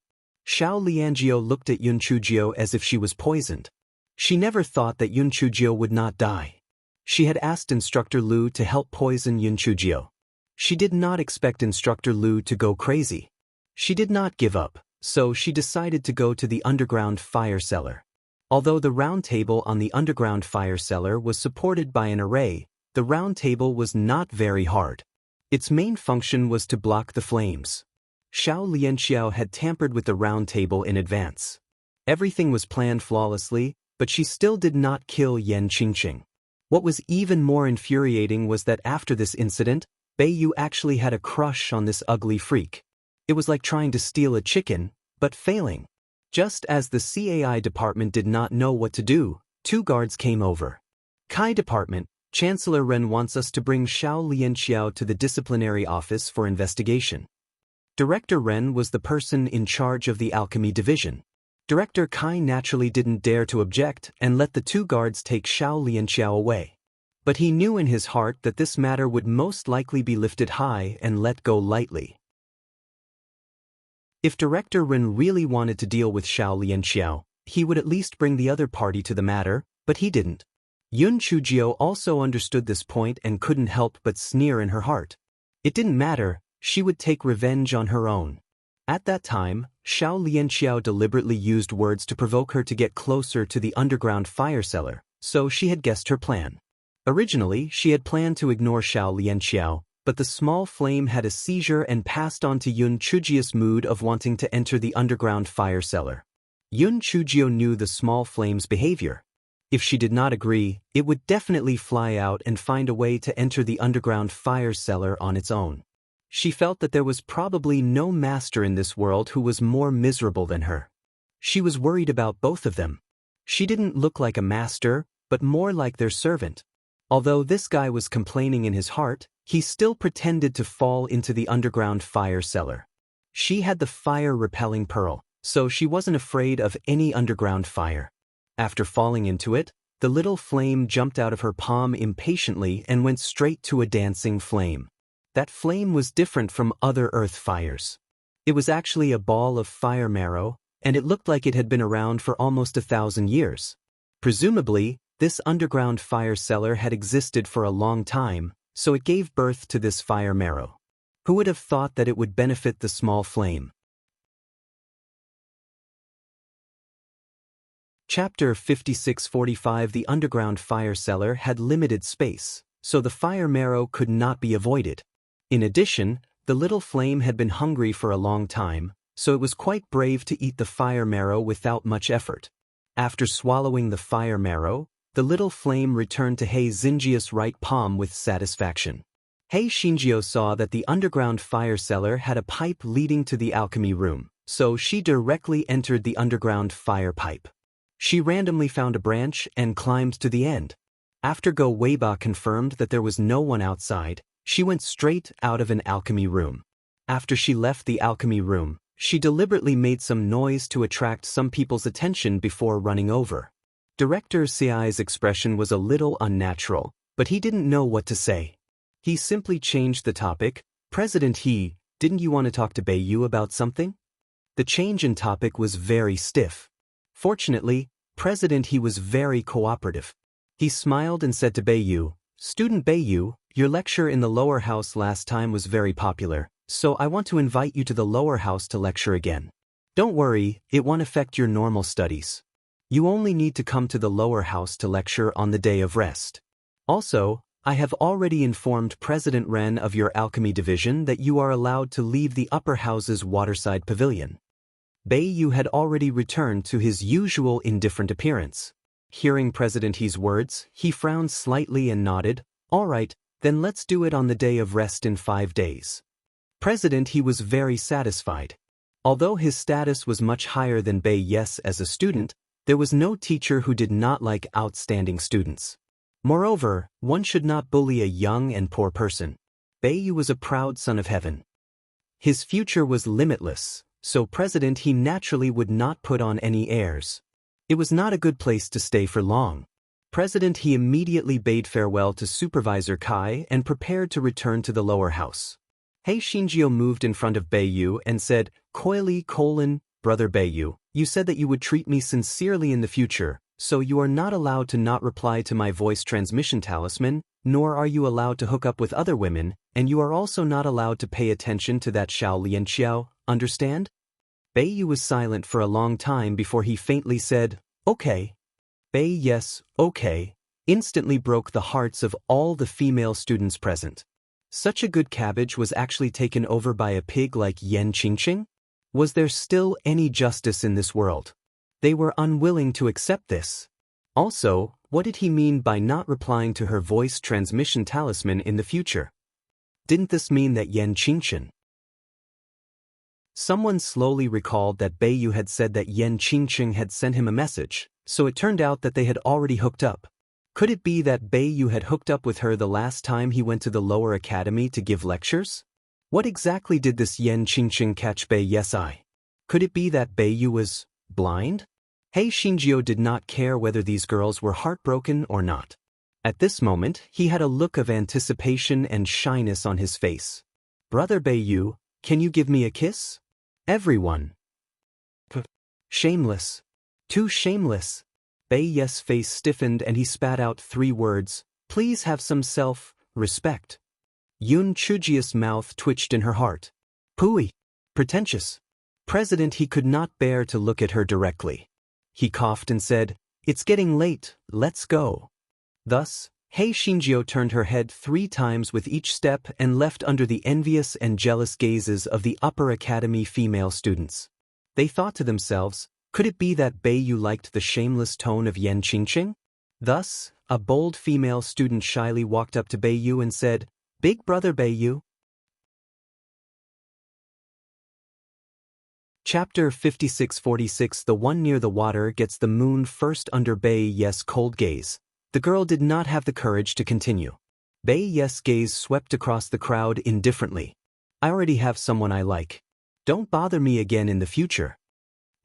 Xiao Lianjiao looked at Yun Chujio as if she was poisoned. She never thought that Yun Chujio would not die. She had asked Instructor Lu to help poison Yun Chujio. She did not expect Instructor Lu to go crazy. She did not give up, so she decided to go to the underground fire cellar. Although the round table on the underground fire cellar was supported by an array, the round table was not very hard. Its main function was to block the flames. Xiao Lianxiao had tampered with the round table in advance. Everything was planned flawlessly, but she still did not kill Yen Qingqing. What was even more infuriating was that after this incident, Beiyu actually had a crush on this ugly freak. It was like trying to steal a chicken, but failing. Just as the CAI department did not know what to do, two guards came over. Kai department, Chancellor Ren wants us to bring Xiao Lianxiao to the disciplinary office for investigation. Director Ren was the person in charge of the alchemy division. Director Kai naturally didn't dare to object and let the two guards take Xiao Lianxiao away. But he knew in his heart that this matter would most likely be lifted high and let go lightly. If Director Ren really wanted to deal with Xiao Lianxiao, he would at least bring the other party to the matter, but he didn't. Yun Chujio also understood this point and couldn't help but sneer in her heart. It didn't matter, she would take revenge on her own. At that time, Xiao Lianxiao deliberately used words to provoke her to get closer to the underground fire cellar, so she had guessed her plan. Originally, she had planned to ignore Xiao Lianxiao, but the small flame had a seizure and passed on to Yun Chujio's mood of wanting to enter the underground fire cellar. Yun Chujio knew the small flame's behavior. If she did not agree, it would definitely fly out and find a way to enter the underground fire cellar on its own. She felt that there was probably no master in this world who was more miserable than her. She was worried about both of them. She didn't look like a master, but more like their servant. Although this guy was complaining in his heart, he still pretended to fall into the underground fire cellar. She had the fire-repelling pearl, so she wasn't afraid of any underground fire. After falling into it, the little flame jumped out of her palm impatiently and went straight to a dancing flame. That flame was different from other earth fires. It was actually a ball of fire marrow, and it looked like it had been around for almost 1,000 years. Presumably, this underground fire cellar had existed for a long time, so it gave birth to this fire marrow. Who would have thought that it would benefit the small flame? Chapter 5645. The underground fire cellar had limited space, so the fire marrow could not be avoided. In addition, the little flame had been hungry for a long time, so it was quite brave to eat the fire marrow without much effort. After swallowing the fire marrow, the little flame returned to Hei Xingjia's right palm with satisfaction. Hei Xinjiu saw that the underground fire cellar had a pipe leading to the alchemy room, so she directly entered the underground fire pipe. She randomly found a branch and climbed to the end. After Go Weiba confirmed that there was no one outside, she went straight out of an alchemy room. After she left the alchemy room, she deliberately made some noise to attract some people's attention before running over. Director Xiai's expression was a little unnatural, but he didn't know what to say. He simply changed the topic. President He, didn't you want to talk to Beiyu about something? The change in topic was very stiff. Fortunately, President He was very cooperative. He smiled and said to Beiyu, "Student Beiyu, your lecture in the lower house last time was very popular, so I want to invite you to the lower house to lecture again. Don't worry, it won't affect your normal studies. You only need to come to the lower house to lecture on the day of rest. Also, I have already informed President Ren of your alchemy division that you are allowed to leave the upper house's waterside pavilion." Beiyu had already returned to his usual indifferent appearance. Hearing President He's words, he frowned slightly and nodded, "All right, then let's do it on the day of rest in 5 days." President He was very satisfied. Although his status was much higher than Bei Yes as a student, there was no teacher who did not like outstanding students. Moreover, one should not bully a young and poor person. Beiyu was a proud son of heaven. His future was limitless, so President He naturally would not put on any airs. It was not a good place to stay for long. President He immediately bade farewell to Supervisor Kai and prepared to return to the lower house. Hei Xinjiu moved in front of Beiyu and said, "Brother Beiyu, you said that you would treat me sincerely in the future, so you are not allowed to not reply to my voice transmission talisman, nor are you allowed to hook up with other women, and you are also not allowed to pay attention to that Xiao Lianqiao, understand?" Beiyu was silent for a long time before he faintly said, "Okay." Bei Yes, okay, instantly broke the hearts of all the female students present. Such a good cabbage was actually taken over by a pig like Yan Qingqing? Was there still any justice in this world? They were unwilling to accept this. Also, what did he mean by not replying to her voice transmission talisman in the future? Didn't this mean that Yan Qingqing? Someone slowly recalled that Beiyu had said that Yan Qingqing had sent him a message, so it turned out that they had already hooked up. Could it be that Beiyu had hooked up with her the last time he went to the lower academy to give lectures? What exactly did this Yan Qingqing catch Bei Yes eye? Could it be that Beiyu was blind? Hei Xinjiu did not care whether these girls were heartbroken or not. At this moment, he had a look of anticipation and shyness on his face. "Brother Beiyu, can you give me a kiss?" Everyone. Shameless. Too shameless. Bei Yes' face stiffened and he spat out 3 words, "Please have some self-respect." Yun Chujia's mouth twitched in her heart. Pooey. Pretentious. President He could not bear to look at her directly. He coughed and said, "It's getting late, let's go." Thus, Hei Xinjiu turned her head 3 times with each step and left under the envious and jealous gazes of the upper academy female students. They thought to themselves, could it be that Beiyu liked the shameless tone of Yan Qingqing? Thus, a bold female student shyly walked up to Beiyu and said, "Big brother Beiyu." Chapter 5646. The one near the water gets the moon first under Bei Yes' cold gaze. The girl did not have the courage to continue. Bei Yes' gaze swept across the crowd indifferently. "I already have someone I like. Don't bother me again in the future."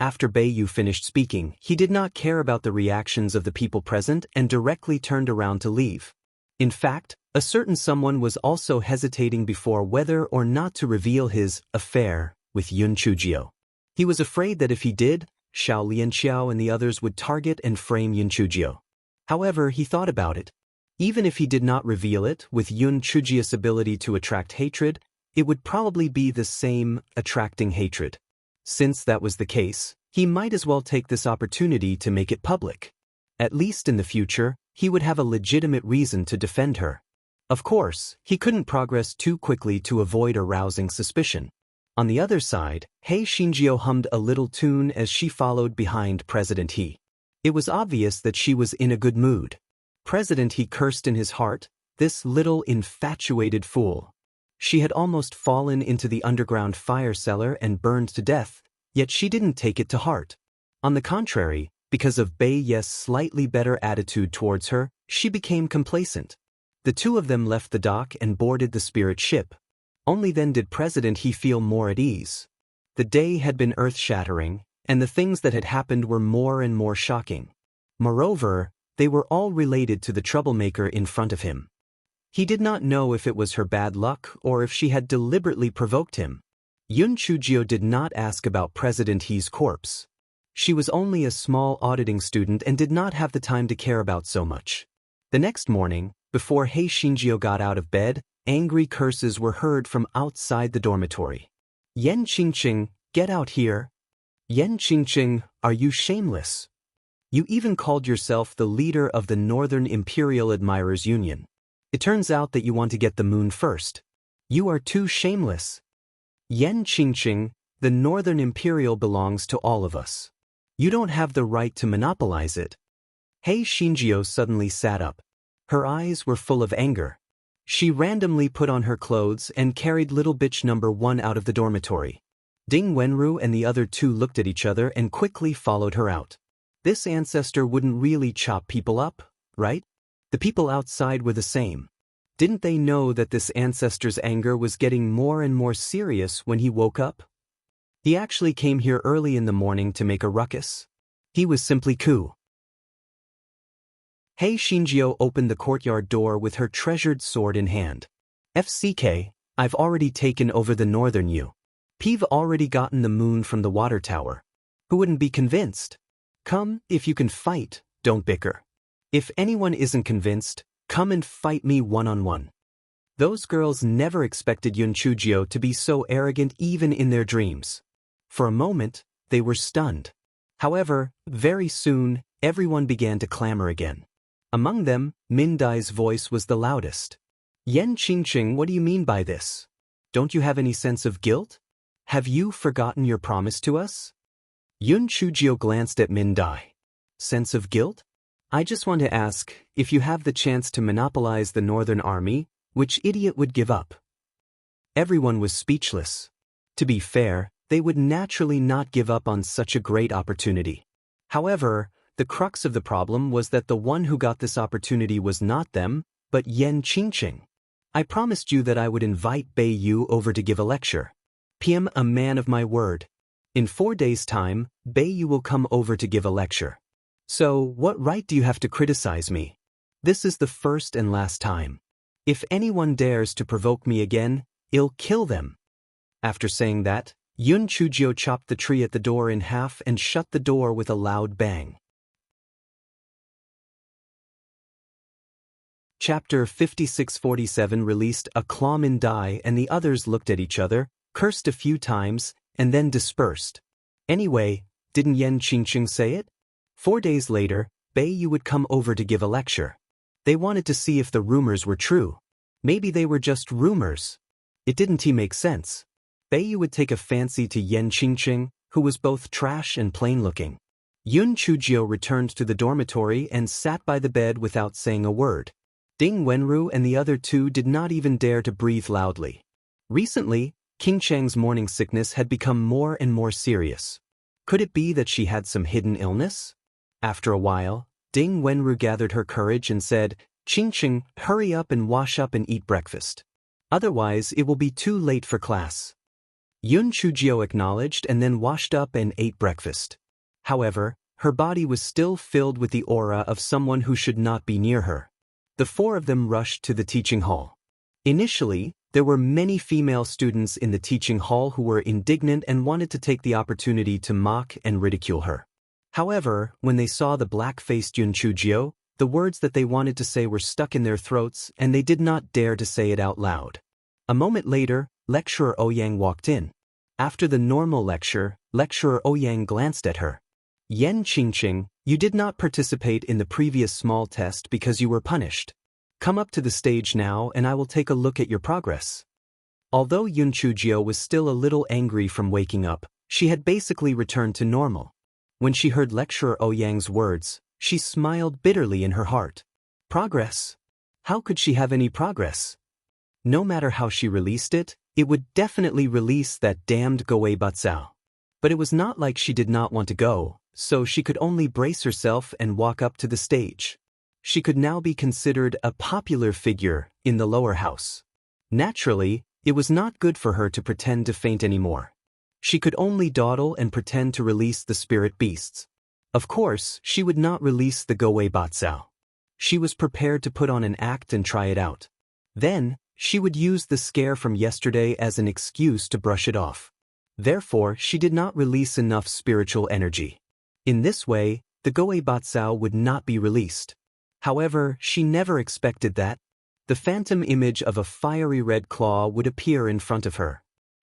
After Bei Yu finished speaking, he did not care about the reactions of the people present and directly turned around to leave. In fact, a certain someone was also hesitating before whether or not to reveal his affair with Yun Chujio. He was afraid that if he did, Xiao Lianqiao and the others would target and frame Yun Chujio. However, he thought about it. Even if he did not reveal it, with Yun Chujio's ability to attract hatred, it would probably be the same attracting hatred. Since that was the case, he might as well take this opportunity to make it public. At least in the future, he would have a legitimate reason to defend her. Of course, he couldn't progress too quickly to avoid arousing suspicion. On the other side, Hei Xinjiu hummed a little tune as she followed behind President He. It was obvious that she was in a good mood. President He cursed in his heart, this little infatuated fool. She had almost fallen into the underground fire cellar and burned to death, yet she didn't take it to heart. On the contrary, because of Bei Ye's slightly better attitude towards her, she became complacent. The two of them left the dock and boarded the spirit ship. Only then did President He feel more at ease. The day had been earth-shattering, and the things that had happened were more and more shocking. Moreover, they were all related to the troublemaker in front of him. He did not know if it was her bad luck or if she had deliberately provoked him. Yun Chujio did not ask about President He's corpse. She was only a small auditing student and did not have the time to care about so much. The next morning, before Hei Xinjiu got out of bed, angry curses were heard from outside the dormitory. Yan Qingqing, get out here. Yan Qingqing, are you shameless? You even called yourself the leader of the Northern Imperial Admirers Union. It turns out that you want to get the moon first. You are too shameless. Yan Qingqing, the Northern Imperial belongs to all of us. You don't have the right to monopolize it. Hei Xinjiu suddenly sat up. Her eyes were full of anger. She randomly put on her clothes and carried little bitch number 1 out of the dormitory. Ding Wenru and the other two looked at each other and quickly followed her out. This ancestor wouldn't really chop people up, right? The people outside were the same. Didn't they know that this ancestor's anger was getting more and more serious when he woke up? He actually came here early in the morning to make a ruckus. He was simply cool. Hei Xinjiu opened the courtyard door with her treasured sword in hand. FCK, I've already taken over the northern U. P've already gotten the moon from the water tower. Who wouldn't be convinced? Come, if you can fight, don't bicker. If anyone isn't convinced, come and fight me one-on-one. Those girls never expected Yun Chujio to be so arrogant even in their dreams. For a moment, they were stunned. However, very soon, everyone began to clamor again. Among them, Min Dai's voice was the loudest. Yan Qingqing, what do you mean by this? Don't you have any sense of guilt? Have you forgotten your promise to us? Yun Chujio glanced at Min Dai. Sense of guilt? I just want to ask, if you have the chance to monopolize the Northern Army, which idiot would give up? Everyone was speechless. To be fair, they would naturally not give up on such a great opportunity. However, the crux of the problem was that the one who got this opportunity was not them, but Yan Qingqing. I promised you that I would invite Bei Yu over to give a lecture. PM, a man of my word. In 4 days' time, Bei Yu will come over to give a lecture. So, what right do you have to criticize me? This is the first and last time. If anyone dares to provoke me again, I'll kill them. After saying that, Yun Chujio chopped the tree at the door in half and shut the door with a loud bang. Chapter 5647 released a claw. Min Dai and the others looked at each other, cursed a few times, and then dispersed. Anyway, didn't Yan Qingqing say it? 4 days later, Bei Yu would come over to give a lecture. They wanted to see if the rumors were true. Maybe they were just rumors. It didn't make sense. Bei Yu would take a fancy to Yan Qingqing, who was both trash and plain-looking. Yun Chujio returned to the dormitory and sat by the bed without saying a word. Ding Wenru and the other two did not even dare to breathe loudly. Recently, King Chang's morning sickness had become more and more serious. Could it be that she had some hidden illness? After a while, Ding Wenru gathered her courage and said, Qingqing, hurry up and wash up and eat breakfast. Otherwise, it will be too late for class. Yun Chujio acknowledged and then washed up and ate breakfast. However, her body was still filled with the aura of someone who should not be near her. The four of them rushed to the teaching hall. Initially, there were many female students in the teaching hall who were indignant and wanted to take the opportunity to mock and ridicule her. However, when they saw the black-faced Yun Chujio, the words that they wanted to say were stuck in their throats and they did not dare to say it out loud. A moment later, Lecturer Ouyang walked in. After the normal lecture, Lecturer Ouyang glanced at her. Yen Qingqing, you did not participate in the previous small test because you were punished. Come up to the stage now and I will take a look at your progress. Although Yun Chujio was still a little angry from waking up, she had basically returned to normal. When she heard Lecturer Ouyang's words, she smiled bitterly in her heart. Progress? How could she have any progress? No matter how she released it, it would definitely release that damned Goei Batsao. But it was not like she did not want to go, so she could only brace herself and walk up to the stage. She could now be considered a popular figure in the lower house. Naturally, it was not good for her to pretend to faint anymore. She could only dawdle and pretend to release the spirit beasts. Of course, she would not release the Goei Batsao. She was prepared to put on an act and try it out. Then, she would use the scare from yesterday as an excuse to brush it off. Therefore, she did not release enough spiritual energy. In this way, the Goei Batsao would not be released. However, she never expected that. The phantom image of a fiery red claw would appear in front of her.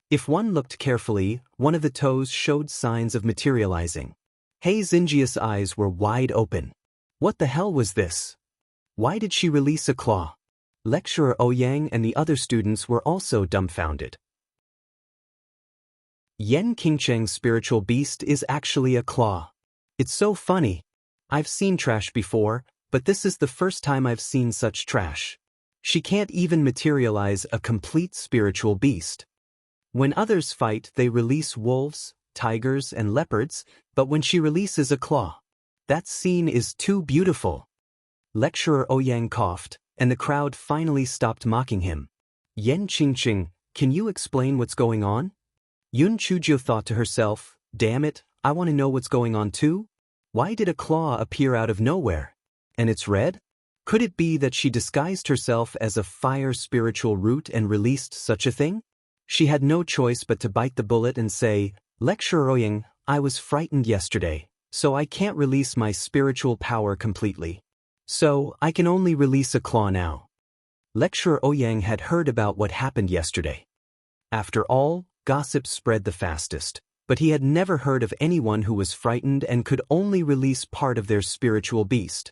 If one looked carefully, one of the toes showed signs of materializing. Hei Xinjia's eyes were wide open. What the hell was this? Why did she release a claw? Lecturer Ouyang and the other students were also dumbfounded. Yen Qingcheng's spiritual beast is actually a claw. It's so funny. I've seen trash before, but this is the first time I've seen such trash. She can't even materialize a complete spiritual beast. When others fight, they release wolves, tigers, and leopards, but when she releases a claw, that scene is too beautiful. Lecturer Ouyang coughed, and the crowd finally stopped mocking him. Yen Qingqing, can you explain what's going on? Yun Chujio thought to herself, damn it, I want to know what's going on too. Why did a claw appear out of nowhere? And it's red? Could it be that she disguised herself as a fire spiritual root and released such a thing? She had no choice but to bite the bullet and say, Lecturer Ouyang, I was frightened yesterday, so I can't release my spiritual power completely. So, I can only release a claw now. Lecturer Ouyang had heard about what happened yesterday. After all, gossip spread the fastest, but he had never heard of anyone who was frightened and could only release part of their spiritual beast.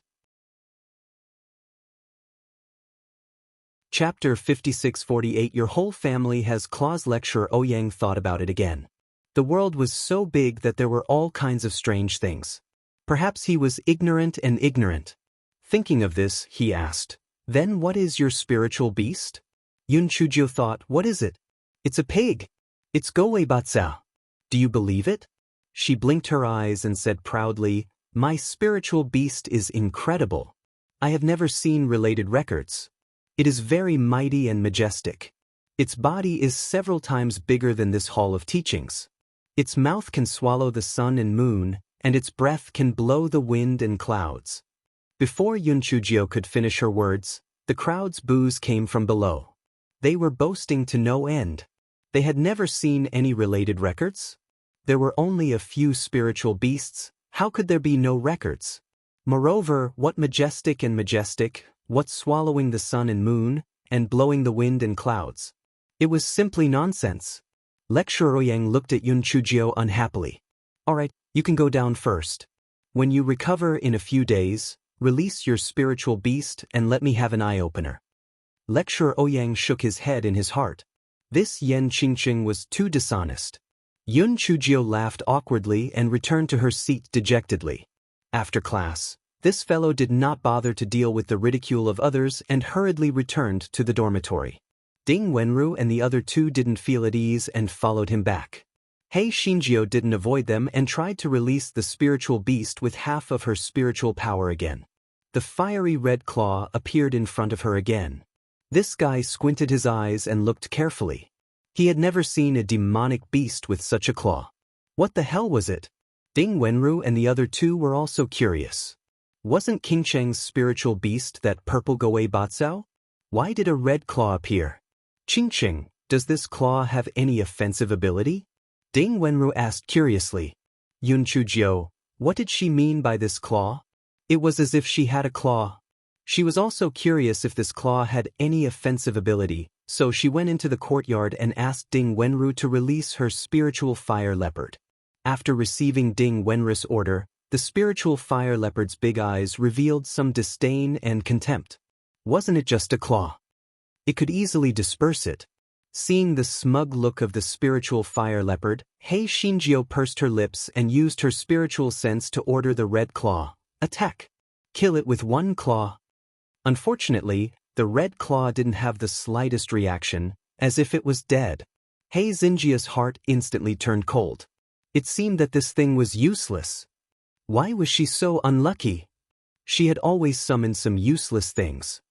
Chapter 5648 Your whole family has claws. Lecturer Ouyang thought about it again. The world was so big that there were all kinds of strange things. Perhaps he was ignorant and ignorant. Thinking of this, he asked, then what is your spiritual beast? Yun Chujio thought, what is it? It's a pig. It's Goei Batsao. Do you believe it? She blinked her eyes and said proudly, my spiritual beast is incredible. I have never seen related records. It is very mighty and majestic. Its body is several times bigger than this hall of teachings. Its mouth can swallow the sun and moon, and its breath can blow the wind and clouds. Before Yun Chujio could finish her words, the crowd's boos came from below. They were boasting to no end. They had never seen any related records. There were only a few spiritual beasts. How could there be no records? Moreover, what majestic and majestic, what swallowing the sun and moon, and blowing the wind and clouds? It was simply nonsense. Lecturer Ouyang looked at Yun Chujio unhappily. Alright, you can go down first. When you recover in a few days, release your spiritual beast and let me have an eye-opener. Lecturer Ouyang shook his head in his heart. This Yen Qingqing was too dishonest. Yun Chujio laughed awkwardly and returned to her seat dejectedly. After class, this fellow did not bother to deal with the ridicule of others and hurriedly returned to the dormitory. Ding Wenru and the other two didn't feel at ease and followed him back. Hei Xinjiao didn't avoid them and tried to release the spiritual beast with half of her spiritual power again. The fiery red claw appeared in front of her again. This guy squinted his eyes and looked carefully. He had never seen a demonic beast with such a claw. What the hell was it? Ding Wenru and the other two were also curious. Wasn't King Cheng's spiritual beast that purple Goei Batsao? Why did a red claw appear? Qingqing, does this claw have any offensive ability? Ding Wenru asked curiously. Yun Chujiu, what did she mean by this claw? It was as if she had a claw. She was also curious if this claw had any offensive ability, so she went into the courtyard and asked Ding Wenru to release her spiritual fire leopard. After receiving Ding Wenru's order, the spiritual fire leopard's big eyes revealed some disdain and contempt. Wasn't it just a claw? It could easily disperse it. Seeing the smug look of the spiritual fire leopard, Hei Xinjiu pursed her lips and used her spiritual sense to order the red claw. Attack! Kill it with one claw. Unfortunately, the red claw didn't have the slightest reaction, as if it was dead. Hei Xinjiu's heart instantly turned cold. It seemed that this thing was useless. Why was she so unlucky? She had always summoned some useless things.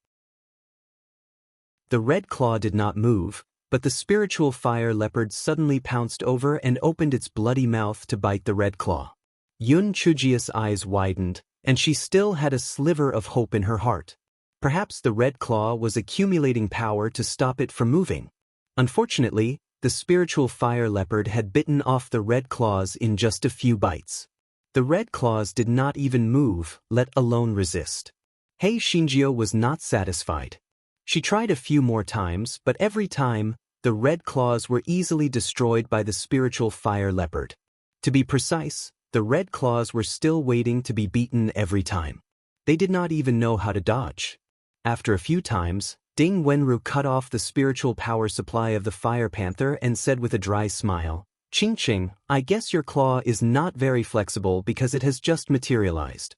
The red claw did not move, but the spiritual fire leopard suddenly pounced over and opened its bloody mouth to bite the red claw. Yun Chujia's eyes widened, and she still had a sliver of hope in her heart. Perhaps the red claw was accumulating power to stop it from moving. Unfortunately, the spiritual fire leopard had bitten off the red claws in just a few bites. The red claws did not even move, let alone resist. Hei Xinjiu was not satisfied. She tried a few more times, but every time, the red claws were easily destroyed by the spiritual fire leopard. To be precise, the red claws were still waiting to be beaten every time. They did not even know how to dodge. After a few times, Ding Wenru cut off the spiritual power supply of the fire panther and said with a dry smile, Qingqing, I guess your claw is not very flexible because it has just materialized.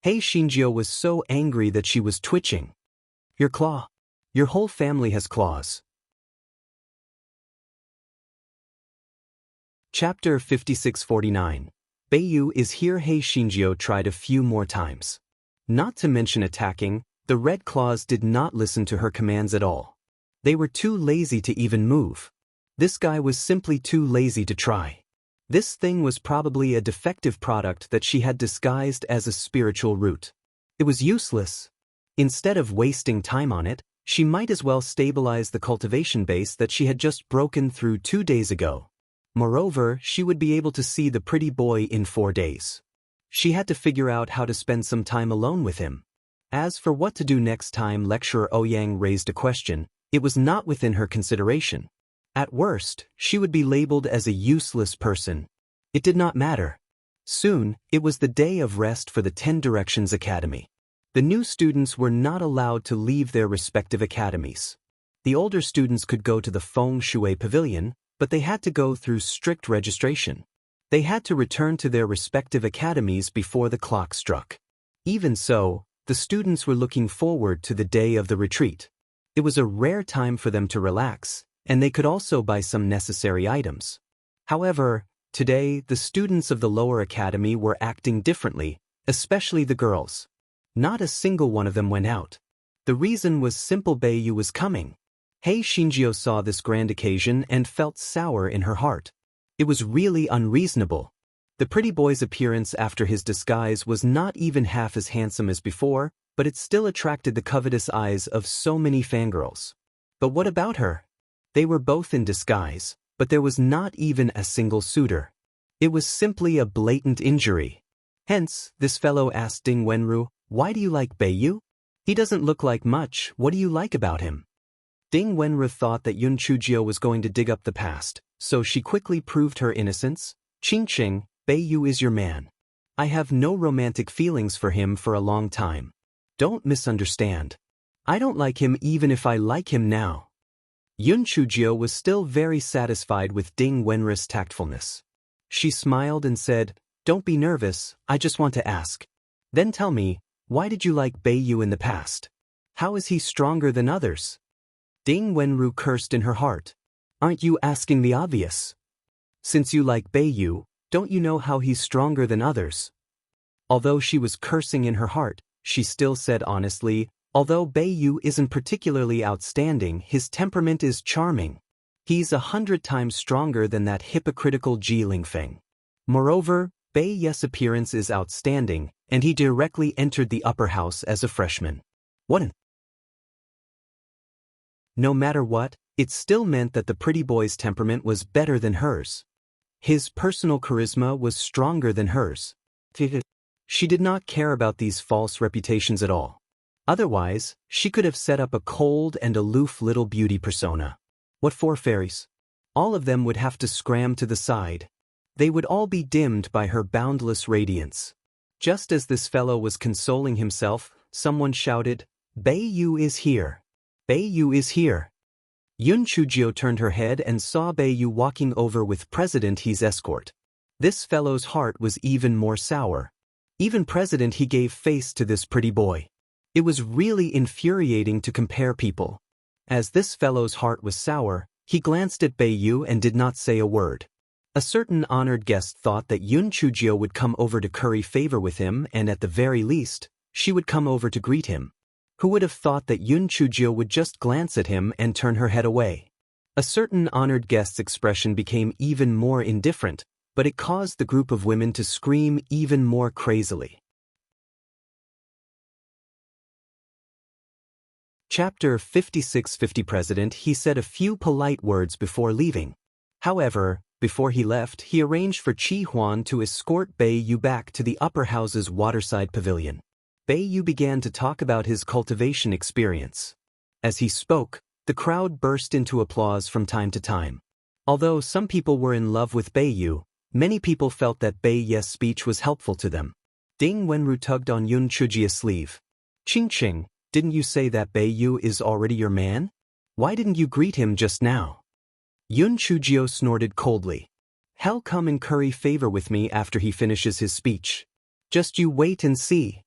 Hei Xinjiu was so angry that she was twitching. Your claw. Your whole family has claws. Chapter 5649. Beiyu is here. Hei Xinjiu tried a few more times. Not to mention attacking, the red claws did not listen to her commands at all. They were too lazy to even move. This guy was simply too lazy to try. This thing was probably a defective product that she had disguised as a spiritual root. It was useless. Instead of wasting time on it, she might as well stabilize the cultivation base that she had just broken through 2 days ago. Moreover, she would be able to see the pretty boy in 4 days. She had to figure out how to spend some time alone with him. As for what to do next time Lecturer Ouyang raised a question, it was not within her consideration. At worst, she would be labeled as a useless person. It did not matter. Soon, it was the day of rest for the 10 Directions Academy. The new students were not allowed to leave their respective academies. The older students could go to the Feng Shui Pavilion, but they had to go through strict registration. They had to return to their respective academies before the clock struck. Even so, the students were looking forward to the day of the retreat. It was a rare time for them to relax, and they could also buy some necessary items. However, today the students of the lower academy were acting differently, especially the girls. Not a single one of them went out. The reason was simple: Beiyu was coming. Hei Xinjiu saw this grand occasion and felt sour in her heart. It was really unreasonable. The pretty boy's appearance after his disguise was not even half as handsome as before, but it still attracted the covetous eyes of so many fangirls. But what about her? They were both in disguise, but there was not even a single suitor. It was simply a blatant injury. Hence, this fellow asked Ding Wenru, why do you like Beiyu? He doesn't look like much, what do you like about him? Ding Wenru thought that Yun Chujiu was going to dig up the past, so she quickly proved her innocence. Qingqing, Beiyu is your man. I have no romantic feelings for him for a long time. Don't misunderstand. I don't like him even if I like him now. Yun Chujiu was still very satisfied with Ding Wenru's tactfulness. She smiled and said, don't be nervous, I just want to ask. Then tell me, why did you like Beiyu in the past? How is he stronger than others? Ding Wenru cursed in her heart. Aren't you asking the obvious? Since you like Beiyu, don't you know how he's stronger than others? Although she was cursing in her heart, she still said honestly, although Beiyu isn't particularly outstanding, his temperament is charming. He's 100 times stronger than that hypocritical Ji Lingfeng. Moreover, Bai Ye's appearance is outstanding, and he directly entered the upper house as a freshman. What an... No matter what, it still meant that the pretty boy's temperament was better than hers. His personal charisma was stronger than hers. She did not care about these false reputations at all. Otherwise, she could have set up a cold and aloof little beauty persona. What for fairies? All of them would have to scram to the side. They would all be dimmed by her boundless radiance. Just as this fellow was consoling himself, someone shouted, "Bai Yu is here! Bai Yu is here!" Yun Chujio turned her head and saw Bai Yu walking over with President He's escort. This fellow's heart was even more sour. Even President He gave face to this pretty boy. It was really infuriating to compare people. As this fellow's heart was sour, he glanced at Bai Yu and did not say a word. A certain honored guest thought that Yun Chujio would come over to curry favor with him, and at the very least, she would come over to greet him. Who would have thought that Yun Chujio would just glance at him and turn her head away? A certain honored guest's expression became even more indifferent, but it caused the group of women to scream even more crazily. Chapter 56. President He said a few polite words before leaving. However, before he left, he arranged for Chi Huan to escort Bai Yu back to the upper house's waterside pavilion. Bai Yu began to talk about his cultivation experience. As he spoke, the crowd burst into applause from time to time. Although some people were in love with Bai Yu, many people felt that Bai Ye's speech was helpful to them. Ding Wenru tugged on Yun Chujia's sleeve. "Ching, didn't you say that Bai Yu is already your man? Why didn't you greet him just now?" Yun Chujio snorted coldly. "He'll come and curry favor with me after he finishes his speech. Just you wait and see."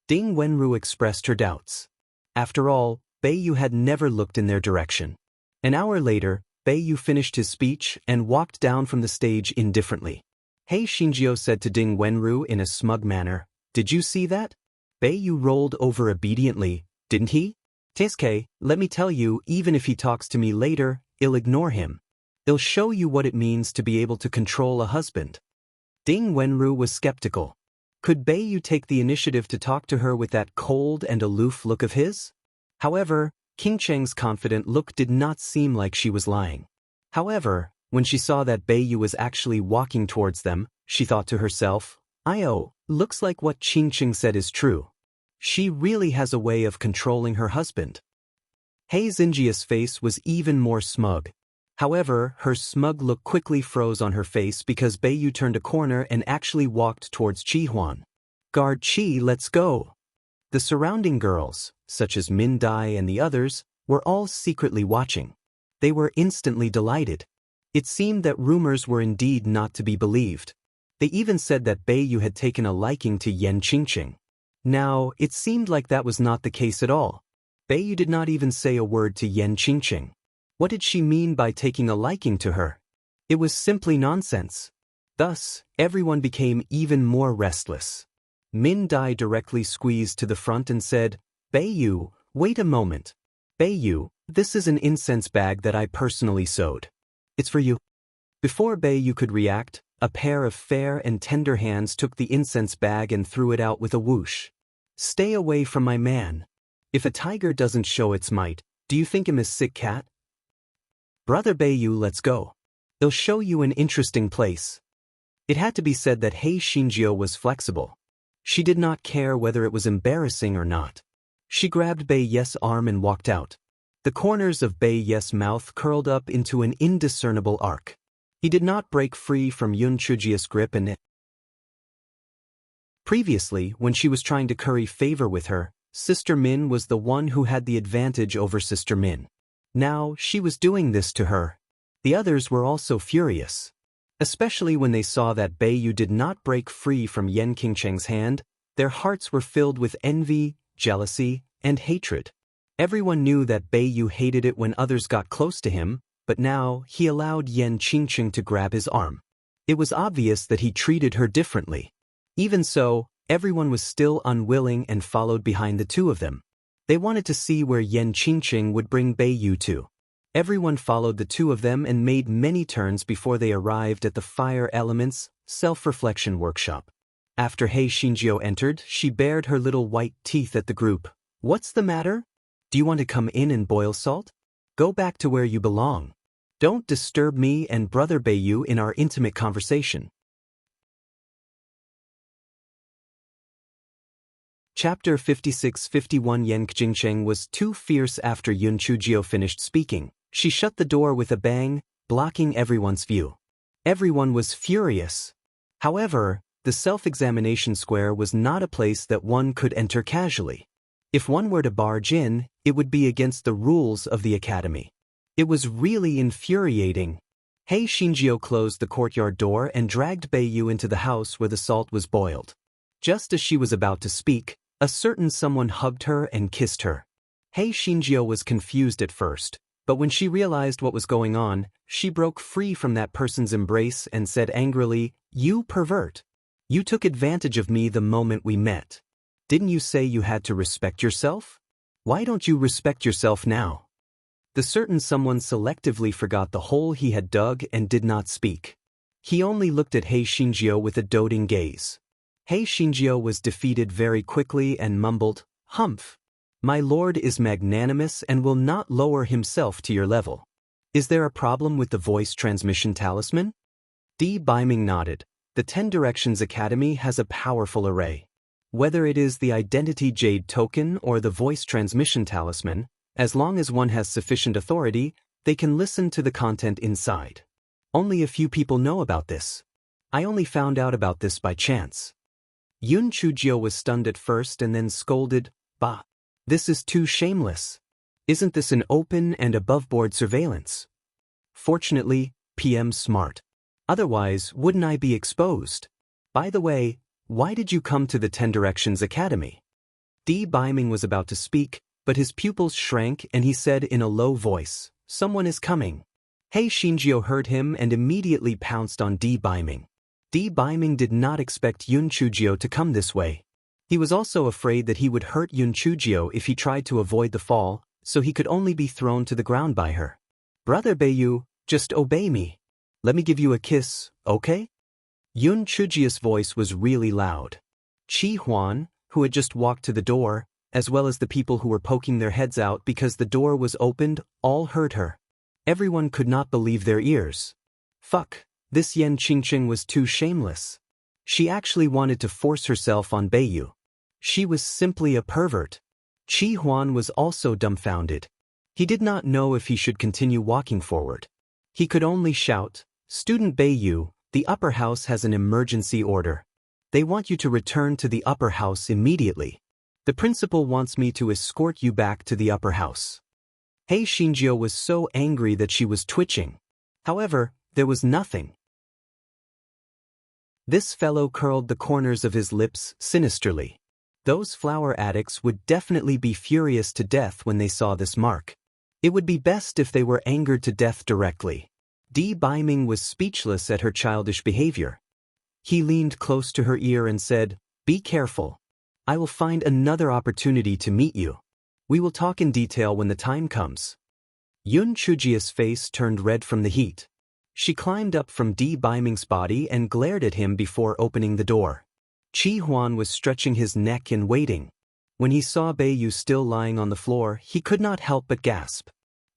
Ding Wenru expressed her doubts. After all, Bai Yu had never looked in their direction. An hour later, Bai Yu finished his speech and walked down from the stage indifferently. "Hey," Shinjio said to Ding Wenru in a smug manner, "did you see that?" Bai Yu rolled over obediently. "Didn't he? Teisuke, let me tell you, even if he talks to me later, I'll ignore him. I'll show you what it means to be able to control a husband." Ding Wenru was skeptical. Could Bai Yu take the initiative to talk to her with that cold and aloof look of his? However, King Cheng's confident look did not seem like she was lying. However, when she saw that Bai Yu was actually walking towards them, she thought to herself, looks like what Qing Cheng said is true. She really has a way of controlling her husband." Hei Xinjia's face was even more smug. However, her smug look quickly froze on her face because Bai Yu turned a corner and actually walked towards Chi Huan. "Guard Chi, let's go." The surrounding girls, such as Min Dai and the others, were all secretly watching. They were instantly delighted. It seemed that rumors were indeed not to be believed. They even said that Bai Yu had taken a liking to Yan Qingqing. Now, it seemed like that was not the case at all. Bai Yu did not even say a word to Yan Qingqing. What did she mean by taking a liking to her? It was simply nonsense. Thus, everyone became even more restless. Min Dai directly squeezed to the front and said, "Bai Yu, wait a moment. Bai Yu, this is an incense bag that I personally sewed. It's for you." Before Bai Yu could react, a pair of fair and tender hands took the incense bag and threw it out with a whoosh. "Stay away from my man. If a tiger doesn't show its might, do you think him a sick cat? Brother Bai Yu, let's go. I'll show you an interesting place." It had to be said that Hei Xinjio was flexible. She did not care whether it was embarrassing or not. She grabbed Bai Ye's arm and walked out. The corners of Bai Ye's mouth curled up into an indiscernible arc. He did not break free from Yun Chujia's grip and previously, when she was trying to curry favor with her, Sister Min was the one who had the advantage over Sister Min. Now, she was doing this to her. The others were also furious. Especially when they saw that Bai Yu did not break free from Yan Qingcheng's hand, their hearts were filled with envy, jealousy, and hatred. Everyone knew that Bai Yu hated it when others got close to him, but now he allowed Yan Qingcheng to grab his arm. It was obvious that he treated her differently. Even so, everyone was still unwilling and followed behind the two of them. They wanted to see where Yan Qingcheng would bring Bai Yu to. Everyone followed the two of them and made many turns before they arrived at the Fire Elements Self-Reflection Workshop. After Hei Shinjio entered, she bared her little white teeth at the group. "What's the matter? Do you want to come in and boil salt? Go back to where you belong. Don't disturb me and Brother Beiyu in our intimate conversation." Chapter 56-51. Yen Jingcheng was too fierce after Yun Chujio finished speaking. She shut the door with a bang, blocking everyone's view. Everyone was furious. However, the self-examination square was not a place that one could enter casually. If one were to barge in, it would be against the rules of the academy. It was really infuriating. Hei Shinjio closed the courtyard door and dragged Beiyu into the house where the salt was boiled. Just as she was about to speak, a certain someone hugged her and kissed her. Hei Shinjio was confused at first, but when she realized what was going on, she broke free from that person's embrace and said angrily, "You pervert. You took advantage of me the moment we met. Didn't you say you had to respect yourself? Why don't you respect yourself now?" The certain someone selectively forgot the hole he had dug and did not speak. He only looked at Hei Shinjio with a doting gaze. Hei Shinjio was defeated very quickly and mumbled, "Humph. My lord is magnanimous and will not lower himself to your level. Is there a problem with the voice transmission talisman?" D. Biming nodded. The 10 Directions Academy has a powerful array. Whether it is the Identity Jade token or the voice transmission talisman, as long as one has sufficient authority, they can listen to the content inside. Only a few people know about this. I only found out about this by chance. Yun Chujio was stunned at first and then scolded, "Bah! This is too shameless. Isn't this an open and above-board surveillance? Fortunately, PM's smart. Otherwise, wouldn't I be exposed? By the way, why did you come to the 10 Directions Academy?" D. Biming was about to speak, but his pupils shrank and he said in a low voice, "Someone is coming." Hei Shinjio heard him and immediately pounced on D. Biming. D. Biming did not expect Yun Chujio to come this way. He was also afraid that he would hurt Yun Chujio if he tried to avoid the fall, so he could only be thrown to the ground by her. "Brother Beiyu, just obey me. Let me give you a kiss, okay?" Yun Chujio's voice was really loud. Chi Huan, who had just walked to the door, as well as the people who were poking their heads out because the door was opened, all heard her. Everyone could not believe their ears. Fuck, this Yen Qingqing was too shameless. She actually wanted to force herself on Beiyu. She was simply a pervert. Chi Huan was also dumbfounded. He did not know if he should continue walking forward. He could only shout, "Student Beiyu, the upper house has an emergency order. They want you to return to the upper house immediately. The principal wants me to escort you back to the upper house." Hei Shinjio was so angry that she was twitching. However, there was nothing. This fellow curled the corners of his lips sinisterly. Those flower addicts would definitely be furious to death when they saw this mark. It would be best if they were angered to death directly. D. Biming was speechless at her childish behavior. He leaned close to her ear and said, "Be careful. I will find another opportunity to meet you. We will talk in detail when the time comes." Yun Chujio's face turned red from the heat. She climbed up from D. Biming's body and glared at him before opening the door. Chi Huan was stretching his neck and waiting. When he saw Beiyu still lying on the floor, he could not help but gasp.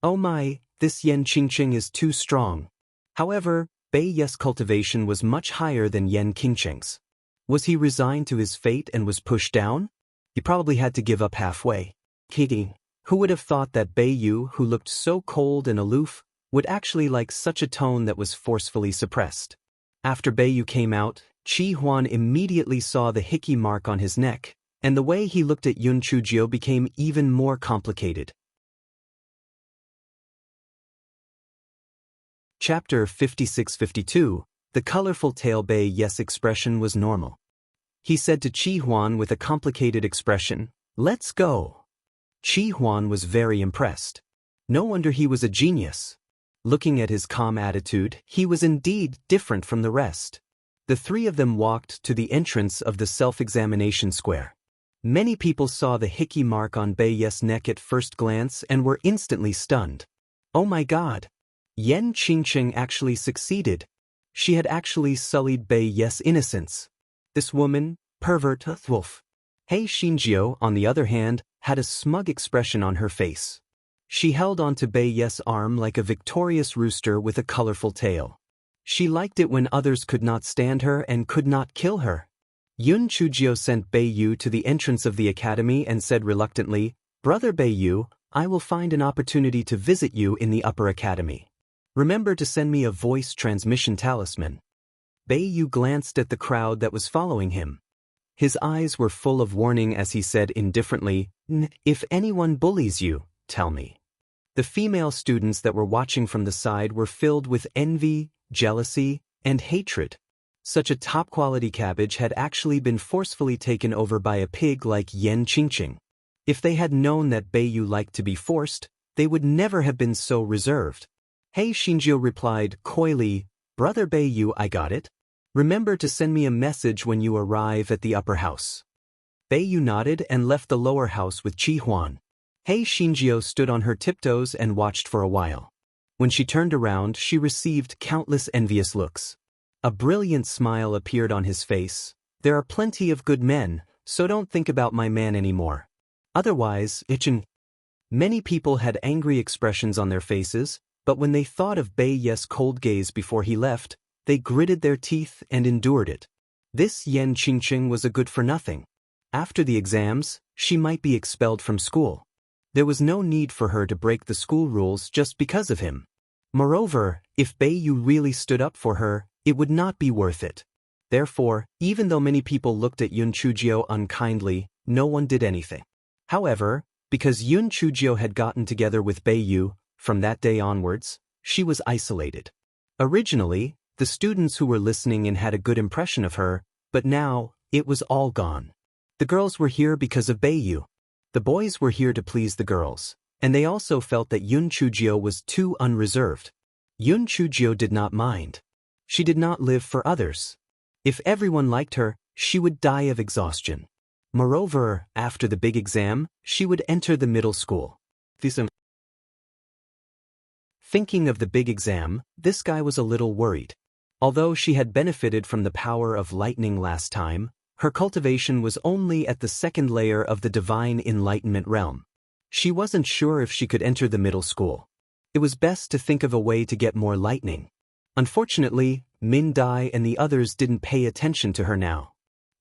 "Oh my, this Yen Qingqing is too strong." However, Beiyu's cultivation was much higher than Yen Qingqing's. Was he resigned to his fate and was pushed down? He probably had to give up halfway. Kidding. Who would have thought that Beiyu, who looked so cold and aloof, would actually like such a tone that was forcefully suppressed? After Beiyu came out, Chi Huan immediately saw the hickey mark on his neck, and the way he looked at Yun Chujio became even more complicated. Chapter 56-52. The colorful tail Beiyu's expression was normal. He said to Chi Huan with a complicated expression, "Let's go." Chi Huan was very impressed. No wonder he was a genius. Looking at his calm attitude, he was indeed different from the rest. The three of them walked to the entrance of the self-examination square. Many people saw the hickey mark on Beiyu's neck at first glance and were instantly stunned. Oh my god! Yen Qingqing actually succeeded. She had actually sullied Bai Yes' innocence. This woman, pervert wolf. Hei Xinjiu, on the other hand, had a smug expression on her face. She held onto Bai Yes' arm like a victorious rooster with a colorful tail. She liked it when others could not stand her and could not kill her. Yun Chujio sent Bai Yu to the entrance of the academy and said reluctantly, "Brother Bai Yu, I will find an opportunity to visit you in the upper academy. Remember to send me a voice transmission talisman." Bai Yu glanced at the crowd that was following him. His eyes were full of warning as he said indifferently, "If anyone bullies you, tell me." The female students that were watching from the side were filled with envy, jealousy, and hatred. Such a top-quality cabbage had actually been forcefully taken over by a pig like Yen Qingqing. If they had known that Bai Yu liked to be forced, they would never have been so reserved. Hei Xinjiu replied coyly, "Brother Bai Yu, I got it. Remember to send me a message when you arrive at the upper house." Bai Yu nodded and left the lower house with Qi Huan. Hei Xinjiu stood on her tiptoes and watched for a while. When she turned around, she received countless envious looks. A brilliant smile appeared on his face. "There are plenty of good men, so don't think about my man anymore. Otherwise, itchin." Many people had angry expressions on their faces, but when they thought of Bai Yes' cold gaze before he left, they gritted their teeth and endured it. This Yen Qingqing was a good for nothing. After the exams, she might be expelled from school. There was no need for her to break the school rules just because of him. Moreover, if Bai Yu really stood up for her, it would not be worth it. Therefore, even though many people looked at Yun Chujio unkindly, no one did anything. However, because Yun Chujio had gotten together with Bai Yu, from that day onwards, she was isolated. Originally, the students who were listening and had a good impression of her, but now, it was all gone. The girls were here because of Bai Yu. The boys were here to please the girls, and they also felt that Yun Chujio was too unreserved. Yun Chujio did not mind. She did not live for others. If everyone liked her, she would die of exhaustion. Moreover, after the big exam, she would enter the middle school. Thinking of the big exam, this guy was a little worried. Although she had benefited from the power of lightning last time, her cultivation was only at the second layer of the divine enlightenment realm. She wasn't sure if she could enter the middle school. It was best to think of a way to get more lightning. Unfortunately, Min Dai and the others didn't pay attention to her now.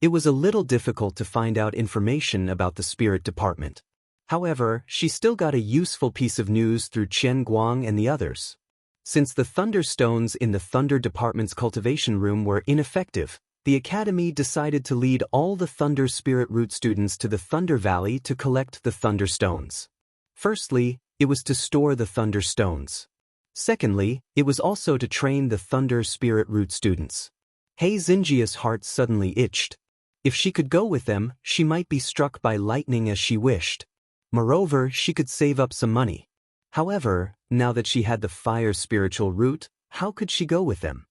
It was a little difficult to find out information about the spirit department. However, she still got a useful piece of news through Chen Guang and the others. Since the thunder stones in the thunder department's cultivation room were ineffective, the academy decided to lead all the thunder spirit root students to the Thunder Valley to collect the thunder stones. Firstly, it was to store the thunder stones. Secondly, it was also to train the thunder spirit root students. Hei Xinjia's heart suddenly itched. If she could go with them, she might be struck by lightning as she wished. Moreover, she could save up some money. However, now that she had the fire spiritual root, how could she go with them?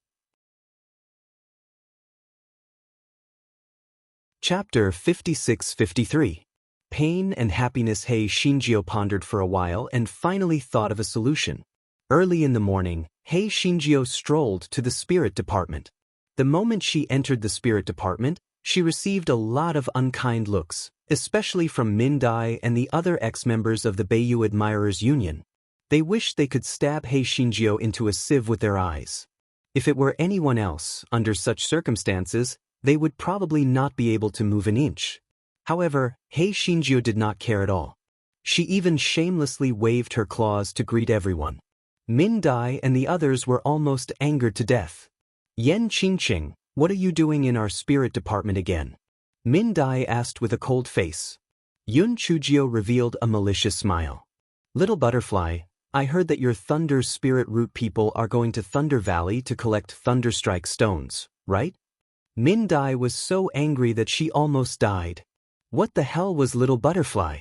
Chapter 56-53. Pain and happiness. Hei Xinjiu pondered for a while and finally thought of a solution. Early in the morning, Hei Xinjiu strolled to the spirit department. The moment she entered the spirit department, she received a lot of unkind looks, especially from Min Dai and the other ex-members of the Bai Yu Admirers Union. They wished they could stab Hei Xinjiu into a sieve with their eyes. If it were anyone else, under such circumstances, they would probably not be able to move an inch. However, Hei Xinjiu did not care at all. She even shamelessly waved her claws to greet everyone. Min Dai and the others were almost angered to death. "Yen Qingqing, what are you doing in our spirit department again?" Min Dai asked with a cold face. Yun Chujio revealed a malicious smile. "Little butterfly, I heard that your thunder spirit root people are going to Thunder Valley to collect thunderstrike stones, right?" Min Dai was so angry that she almost died. "What the hell was Little Butterfly?"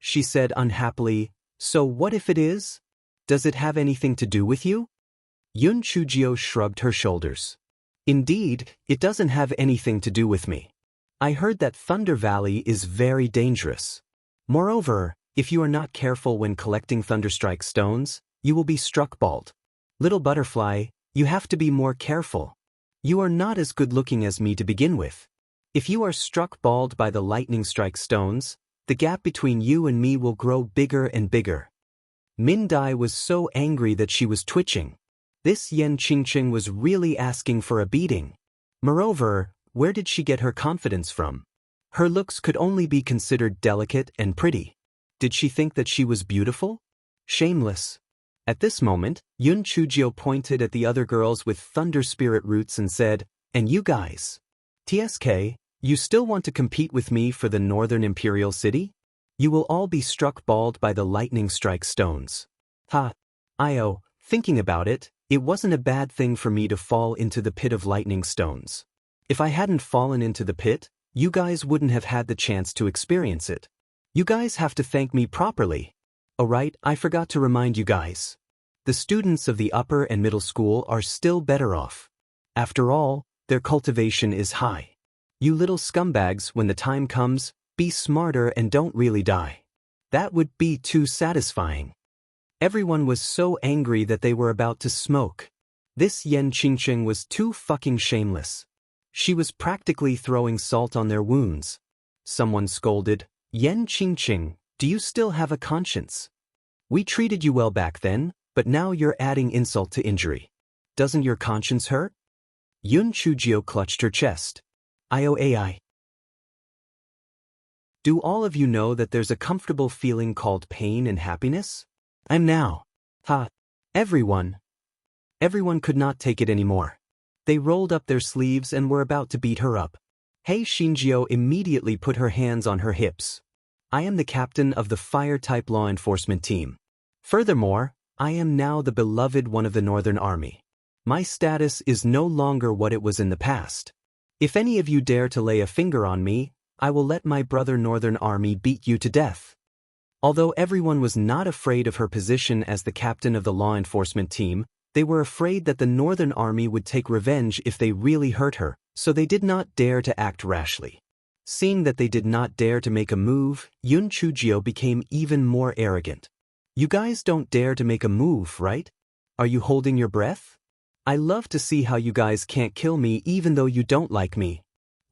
she said unhappily. "So what if it is? Does it have anything to do with you?" Yun Chujio shrugged her shoulders. "Indeed, it doesn't have anything to do with me. I heard that Thunder Valley is very dangerous. Moreover, if you are not careful when collecting thunderstrike stones, you will be struck bald. Little butterfly, you have to be more careful. You are not as good-looking as me to begin with. If you are struck bald by the lightning strike stones, the gap between you and me will grow bigger and bigger. Min Dai was so angry that she was twitching. This Yen Qingqing was really asking for a beating. Moreover, where did she get her confidence from? Her looks could only be considered delicate and pretty. Did she think that she was beautiful? Shameless. At this moment, Yun Chujio pointed at the other girls with thunder spirit roots and said, "And you guys? TSK, you still want to compete with me for the Northern Imperial City? You will all be struck bald by the lightning strike stones." Ha! Thinking about it, it wasn't a bad thing for me to fall into the pit of lightning stones. If I hadn't fallen into the pit, you guys wouldn't have had the chance to experience it. You guys have to thank me properly. Oh right, I forgot to remind you guys. The students of the upper and middle school are still better off. After all, their cultivation is high. You little scumbags, when the time comes, be smarter and don't really die. That would be too satisfying. Everyone was so angry that they were about to smoke. This Yen Qingqing was too fucking shameless. She was practically throwing salt on their wounds. Someone scolded, "Yen Qingqing, do you still have a conscience? We treated you well back then, but now you're adding insult to injury. Doesn't your conscience hurt?" Yun Chujio clutched her chest. "IOAI. Do all of you know that there's a comfortable feeling called pain and happiness? I'm now." Ha! Everyone could not take it anymore. They rolled up their sleeves and were about to beat her up. Hei Shinjio immediately put her hands on her hips. "I am the captain of the fire-type law enforcement team. Furthermore, I am now the beloved one of the Northern Army. My status is no longer what it was in the past. If any of you dare to lay a finger on me, I will let my brother Northern Army beat you to death." Although everyone was not afraid of her position as the captain of the law enforcement team, they were afraid that the Northern Army would take revenge if they really hurt her, so they did not dare to act rashly. Seeing that they did not dare to make a move, Yun Chujio became even more arrogant. "You guys don't dare to make a move, right? Are you holding your breath? I love to see how you guys can't kill me even though you don't like me.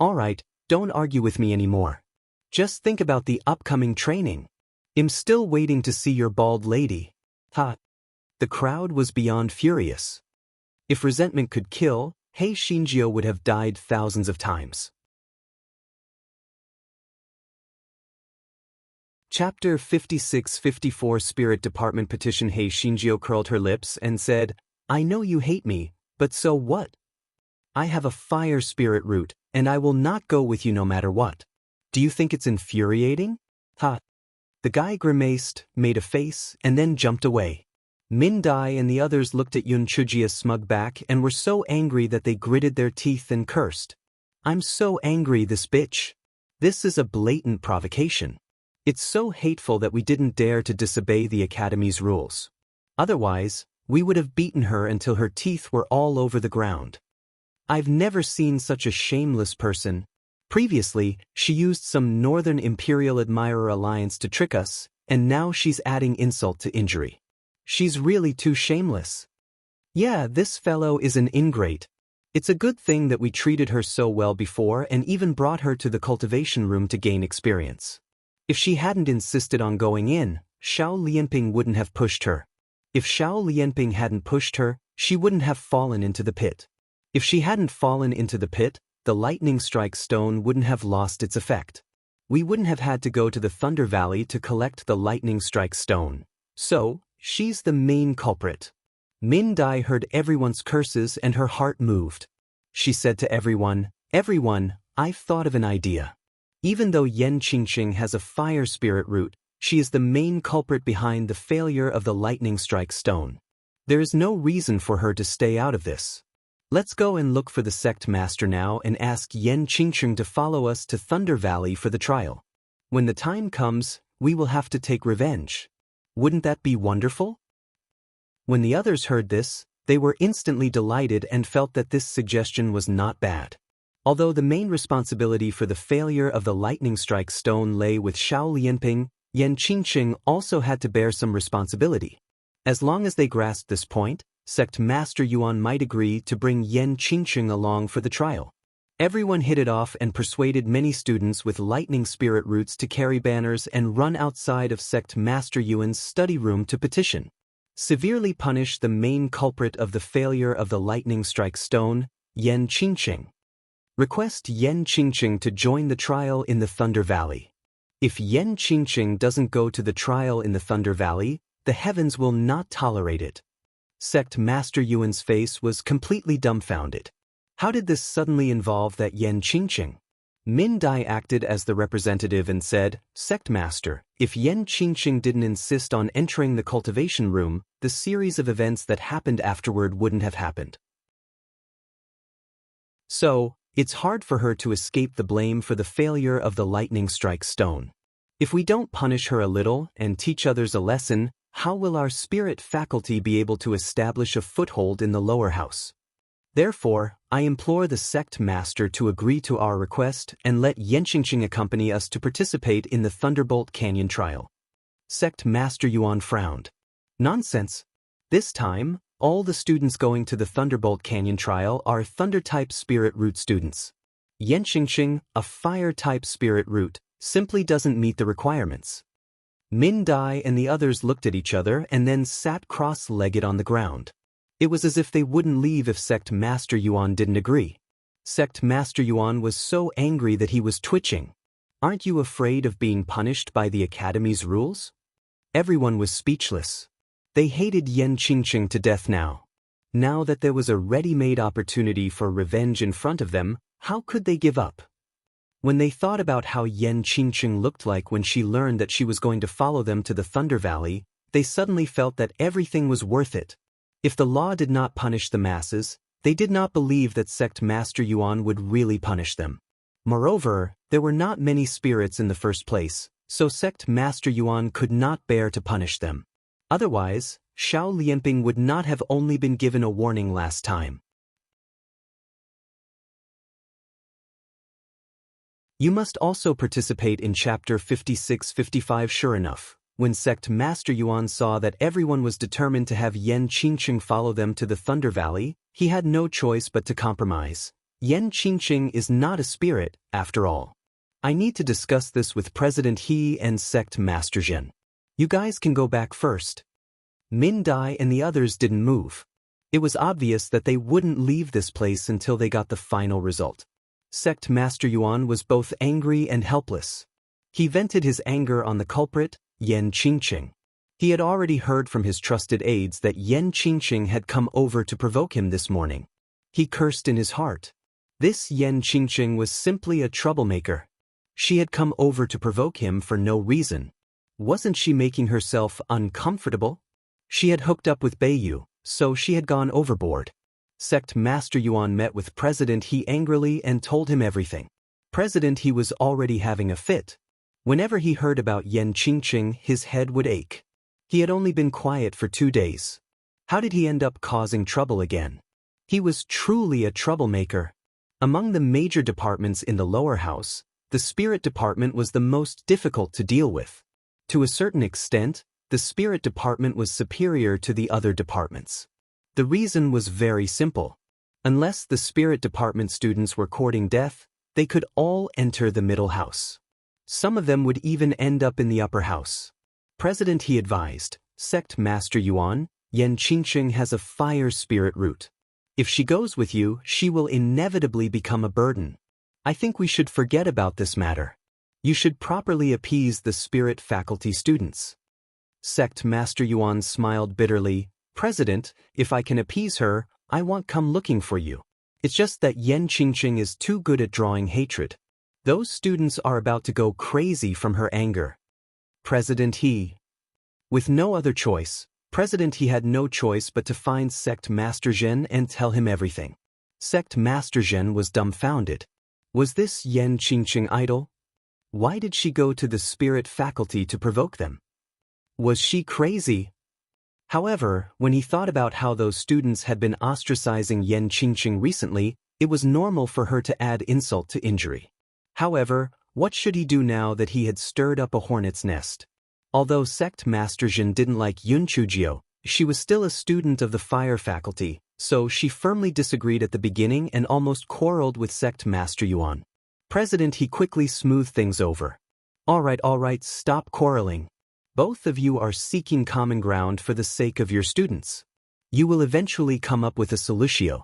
Alright, don't argue with me anymore. Just think about the upcoming training. I'm still waiting to see your bald lady." Ha! The crowd was beyond furious. If resentment could kill, Hei Shinjio would have died thousands of times. Chapter 56-54 Spirit Department Petition. Hei Shinjio curled her lips and said, "I know you hate me, but so what? I have a fire spirit root, and I will not go with you no matter what. Do you think it's infuriating?" Ha! The guy grimaced, made a face, and then jumped away. Min Dai and the others looked at Yun Chujio's smug back and were so angry that they gritted their teeth and cursed. "I'm so angry, this bitch. This is a blatant provocation. It's so hateful that we didn't dare to disobey the Academy's rules. Otherwise, we would have beaten her until her teeth were all over the ground. I've never seen such a shameless person. Previously, she used some Northern Imperial Admirer alliance to trick us, and now she's adding insult to injury. She's really too shameless. Yeah, this fellow is an ingrate. It's a good thing that we treated her so well before and even brought her to the cultivation room to gain experience. If she hadn't insisted on going in, Xiao Lianping wouldn't have pushed her. If Xiao Lianping hadn't pushed her, she wouldn't have fallen into the pit. If she hadn't fallen into the pit, the lightning strike stone wouldn't have lost its effect. We wouldn't have had to go to the Thunder Valley to collect the lightning strike stone. So, she's the main culprit. Min Dai heard everyone's curses and her heart moved. She said to everyone, "Everyone, I've thought of an idea. Even though Yen Qingqing has a fire spirit root, she is the main culprit behind the failure of the lightning strike stone. There is no reason for her to stay out of this. Let's go and look for the sect master now and ask Yen Qingqing to follow us to Thunder Valley for the trial. When the time comes, we will have to take revenge. Wouldn't that be wonderful?" When the others heard this, they were instantly delighted and felt that this suggestion was not bad. Although the main responsibility for the failure of the lightning strike stone lay with Xiao Lianping, Yen Qingqing also had to bear some responsibility. As long as they grasped this point, Sect Master Yuan might agree to bring Yen Qingqing along for the trial. Everyone hit it off and persuaded many students with lightning spirit roots to carry banners and run outside of Sect Master Yuan's study room to petition. Severely punish the main culprit of the failure of the lightning strike stone, Yen Qingqing. Request Yen Qingqing to join the trial in the Thunder Valley. If Yen Qingqing doesn't go to the trial in the Thunder Valley, the heavens will not tolerate it. Sect Master Yuan's face was completely dumbfounded. How did this suddenly involve that Yen Qingqing? Min Dai acted as the representative and said, Sect Master, if Yen Qingqing didn't insist on entering the cultivation room, the series of events that happened afterward wouldn't have happened. So, it's hard for her to escape the blame for the failure of the lightning strike stone. If we don't punish her a little and teach others a lesson, how will our spirit faculty be able to establish a foothold in the lower house? Therefore, I implore the Sect Master to agree to our request and let Yen Qingqing accompany us to participate in the Thunderbolt Canyon trial. Sect Master Yuan frowned. Nonsense. This time, all the students going to the Thunderbolt Canyon trial are Thunder-type spirit root students. Yen Qingqing, a Fire-type spirit root, simply doesn't meet the requirements. Min Dai and the others looked at each other and then sat cross-legged on the ground. It was as if they wouldn't leave if Sect Master Yuan didn't agree. Sect Master Yuan was so angry that he was twitching. Aren't you afraid of being punished by the Academy's rules? Everyone was speechless. They hated Yen Qingqing to death now. Now that there was a ready-made opportunity for revenge in front of them, how could they give up? When they thought about how Yen Qingqing looked like when she learned that she was going to follow them to the Thunder Valley, they suddenly felt that everything was worth it. If the law did not punish the masses, they did not believe that Sect Master Yuan would really punish them. Moreover, there were not many spirits in the first place, so Sect Master Yuan could not bear to punish them. Otherwise, Xiao Lianping would not have only been given a warning last time. You must also participate in Chapter 56-55. Sure enough, when Sect Master Yuan saw that everyone was determined to have Yen Qingqing follow them to the Thunder Valley, he had no choice but to compromise. Yen Qingqing is not a spirit, after all. I need to discuss this with President He and Sect Master Zhen. You guys can go back first. Min Dai and the others didn't move. It was obvious that they wouldn't leave this place until they got the final result. Sect Master Yuan was both angry and helpless. He vented his anger on the culprit, Yen Qingqing. He had already heard from his trusted aides that Yen Qingqing had come over to provoke him this morning. He cursed in his heart. This Yen Qingqing was simply a troublemaker. She had come over to provoke him for no reason. Wasn't she making herself uncomfortable? She had hooked up with Beiyu, so she had gone overboard. Sect Master Yuan met with President He angrily and told him everything. President He was already having a fit. Whenever he heard about Yen Qingqing, his head would ache. He had only been quiet for 2 days. How did he end up causing trouble again? He was truly a troublemaker. Among the major departments in the lower house, the spirit department was the most difficult to deal with. To a certain extent, the spirit department was superior to the other departments. The reason was very simple. Unless the spirit department students were courting death, they could all enter the middle house. Some of them would even end up in the upper house. President He advised, Sect Master Yuan, Yen Qingqing has a fire spirit root. If she goes with you, she will inevitably become a burden. I think we should forget about this matter. You should properly appease the spirit faculty students. Sect Master Yuan smiled bitterly. President, if I can appease her, I won't come looking for you. It's just that Yen Qingqing is too good at drawing hatred. Those students are about to go crazy from her anger. President He. With no other choice, President He had no choice but to find Sect Master Zhen and tell him everything. Sect Master Zhen was dumbfounded. Was this Yen Qingqing idle? Why did she go to the spirit faculty to provoke them? Was she crazy? However, when he thought about how those students had been ostracizing Yen Qingqing recently, it was normal for her to add insult to injury. However, what should he do now that he had stirred up a hornet's nest? Although Sect Master Zhen didn't like Yun Chujio, She was still a student of the fire faculty, so she firmly disagreed at the beginning and almost quarreled with Sect Master Yuan. President, he quickly smoothed things over. All right, stop quarreling. Both of you are seeking common ground for the sake of your students. You will eventually come up with a solution.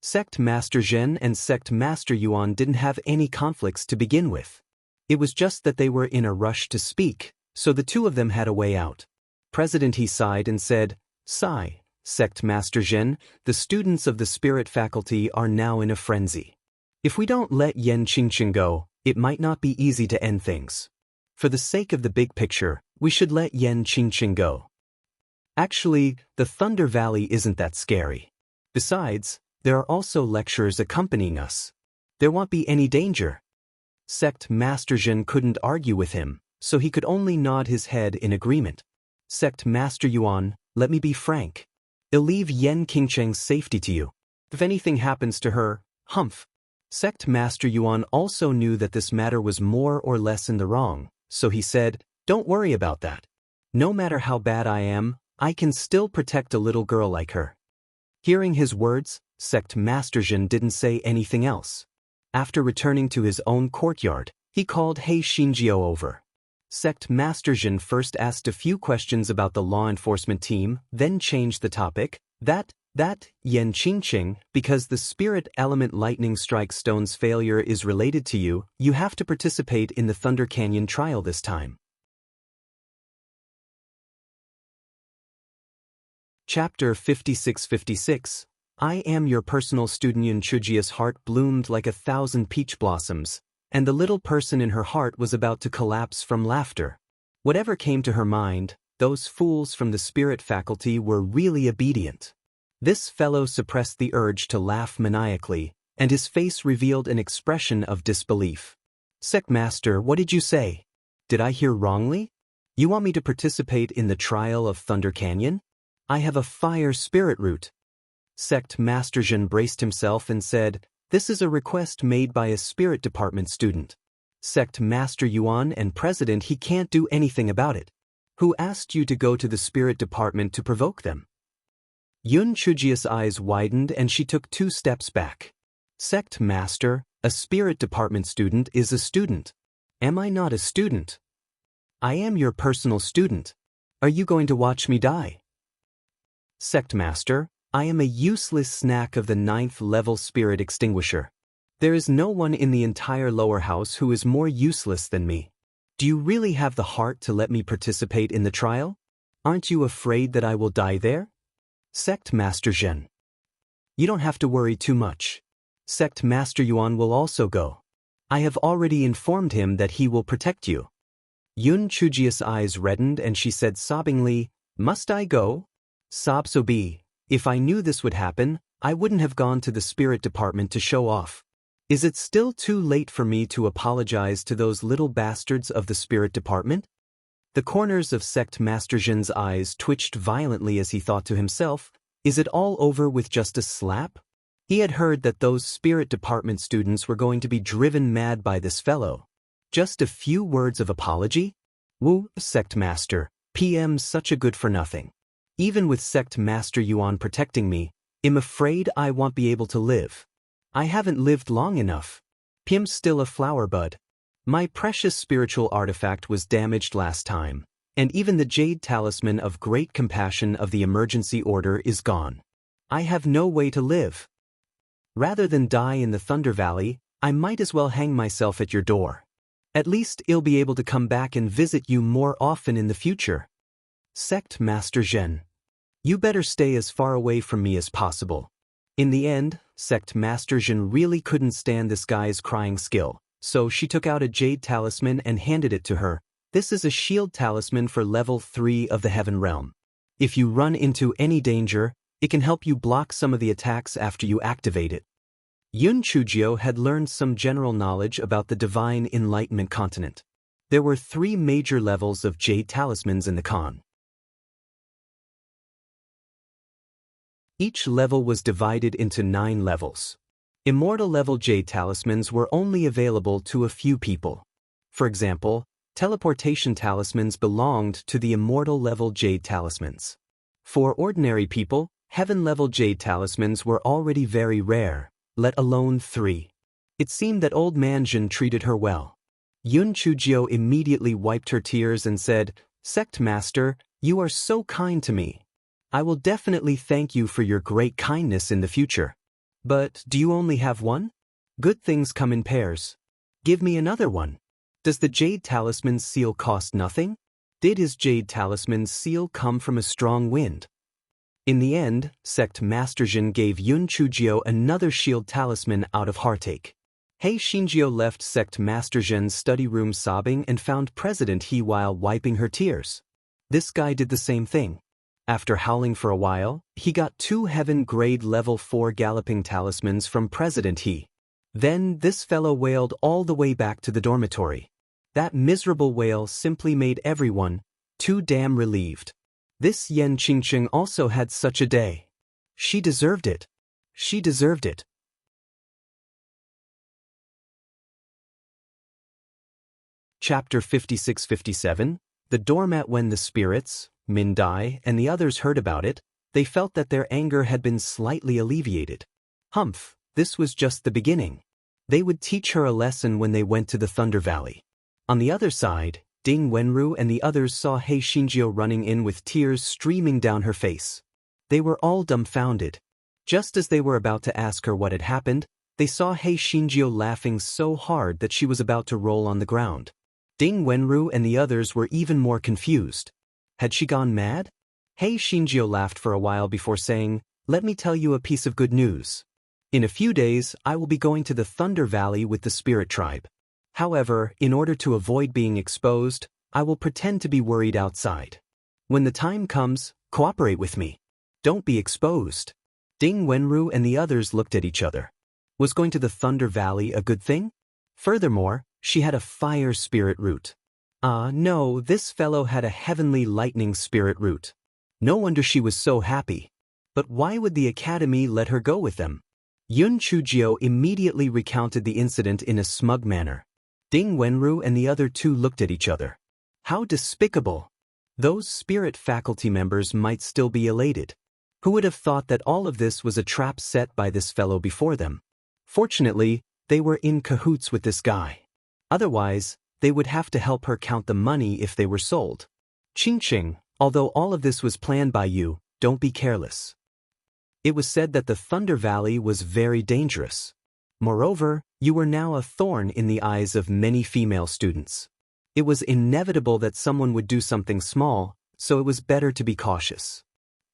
Sect Master Zhen and Sect Master Yuan didn't have any conflicts to begin with. It was just that they were in a rush to speak, so the two of them had a way out. President, he sighed and said, "Sigh, Sect Master Zhen, the students of the Spirit Faculty are now in a frenzy. If we don't let Yan Qingqing go, it might not be easy to end things. For the sake of the big picture, we should let Yan Qingqing go. Actually, the Thunder Valley isn't that scary. Besides, there are also lecturers accompanying us. There won't be any danger." Sect Master Zhen couldn't argue with him, so he could only nod his head in agreement. Sect Master Yuan, let me be frank. I'll leave Yan Qingqing's safety to you. If anything happens to her, humph. Sect Master Yuan also knew that this matter was more or less in the wrong, so he said, "Don't worry about that. No matter how bad I am, I can still protect a little girl like her." Hearing his words, Sect Master Zhen didn't say anything else. After returning to his own courtyard, he called He Xinjiao over. Sect Master Zhen first asked a few questions about the law enforcement team, then changed the topic. That, Yan Qingqing, because the spirit element lightning strike stone's failure is related to you, you have to participate in the Thunder Canyon trial this time. Chapter 5656. I am your personal student. Yun Chujia's heart bloomed like 1,000 peach blossoms, and the little person in her heart was about to collapse from laughter. Whatever came to her mind, those fools from the spirit faculty were really obedient. This fellow suppressed the urge to laugh maniacally, and his face revealed an expression of disbelief. Sect Master, what did you say? Did I hear wrongly? You want me to participate in the trial of Thunder Canyon? I have a fire spirit root. Sect Master Zhen braced himself and said, "This is a request made by a spirit department student. Sect Master Yuan and President, he can't do anything about it. Who asked you to go to the spirit department to provoke them?" Yun Chujia's eyes widened and she took 2 steps back. Sect Master, a spirit department student is a student. Am I not a student? I am your personal student. Are you going to watch me die? Sect Master, I am a useless snack of the 9th level spirit extinguisher. There is no one in the entire lower house who is more useless than me. Do you really have the heart to let me participate in the trial? Aren't you afraid that I will die there? Sect Master Zhen. You don't have to worry too much. Sect Master Yuan will also go. I have already informed him that he will protect you. Yun Chujia's eyes reddened and she said sobbingly, "Must I go?" Sob so be. If I knew this would happen, I wouldn't have gone to the spirit department to show off. Is it still too late for me to apologize to those little bastards of the spirit department? The corners of Sect Master Zhen's eyes twitched violently as he thought to himself, is it all over with just a slap? He had heard that those spirit department students were going to be driven mad by this fellow. Just a few words of apology? Woo, Sect Master, PM's such a good for nothing. Even with Sect Master Yuan protecting me, I'm afraid I won't be able to live. I haven't lived long enough. PM's still a flower bud. My precious spiritual artifact was damaged last time, and even the jade talisman of great compassion of the emergency order is gone. I have no way to live. Rather than die in the Thunder Valley, I might as well hang myself at your door. At least I'll be able to come back and visit you more often in the future. Sect Master Zhen. You better stay as far away from me as possible. In the end, Sect Master Zhen really couldn't stand this guy's crying skill, so she took out a jade talisman and handed it to her. This is a shield talisman for level 3 of the Heaven Realm. If you run into any danger, it can help you block some of the attacks after you activate it. Yun Chujio had learned some general knowledge about the Divine Enlightenment continent. There were 3 major levels of jade talismans in the con. Each level was divided into 9 levels. Immortal level jade talismans were only available to a few people. For example, Teleportation talismans belonged to the immortal level jade talismans. For ordinary people, heaven-level jade talismans were already very rare, let alone 3. It seemed that old man Jin treated her well. Yun Chujio immediately wiped her tears and said, "Sect Master, you are so kind to me. I will definitely thank you for your great kindness in the future. But do you only have one? Good things come in pairs. Give me another one. Does the jade talisman's seal cost nothing? Did his jade talisman's seal come from a strong wind?" In the end, Sect Master Jin gave Yun Chujio another shield talisman out of heartache. Hei Shinjio left Sect Master Jin's study room sobbing and found President He while wiping her tears. This guy did the same thing. After howling for a while, he got 2 heaven-grade level 4 galloping talismans from President He. Then this fellow wailed all the way back to the dormitory. That miserable wail simply made everyone too damn relieved. This Yen Qingqing also had such a day. She deserved it. She deserved it. Chapter 56-57, The Doormat. When the spirits, Min Dai, and the others heard about it, they felt that their anger had been slightly alleviated. Humph, this was just the beginning. They would teach her a lesson when they went to the Thunder Valley. On the other side, Ding Wenru and the others saw Hei Shinjio running in with tears streaming down her face. They were all dumbfounded. Just as they were about to ask her what had happened, they saw Hei Shinjio laughing so hard that she was about to roll on the ground. Ding Wenru and the others were even more confused. Had she gone mad? Hei Shinjio laughed for a while before saying, "Let me tell you a piece of good news. In a few days, I will be going to the Thunder Valley with the Spirit Tribe. However, in order to avoid being exposed, I will pretend to be worried outside. When the time comes, cooperate with me. Don't be exposed." Ding Wenru and the others looked at each other. Was going to the Thunder Valley a good thing? Furthermore, she had a fire spirit root. No, this fellow had a heavenly lightning spirit root. No wonder she was so happy. But why would the academy let her go with them? Yun Chujio immediately recounted the incident in a smug manner. Ding Wenru and the other 2 looked at each other. How despicable! Those spirit faculty members might still be elated. Who would have thought that all of this was a trap set by this fellow before them? Fortunately, they were in cahoots with this guy. Otherwise, they would have to help her count the money if they were sold. Qingqing, although all of this was planned by you, don't be careless. It was said that the Thunder Valley was very dangerous. Moreover, you were now a thorn in the eyes of many female students. It was inevitable that someone would do something small, so it was better to be cautious.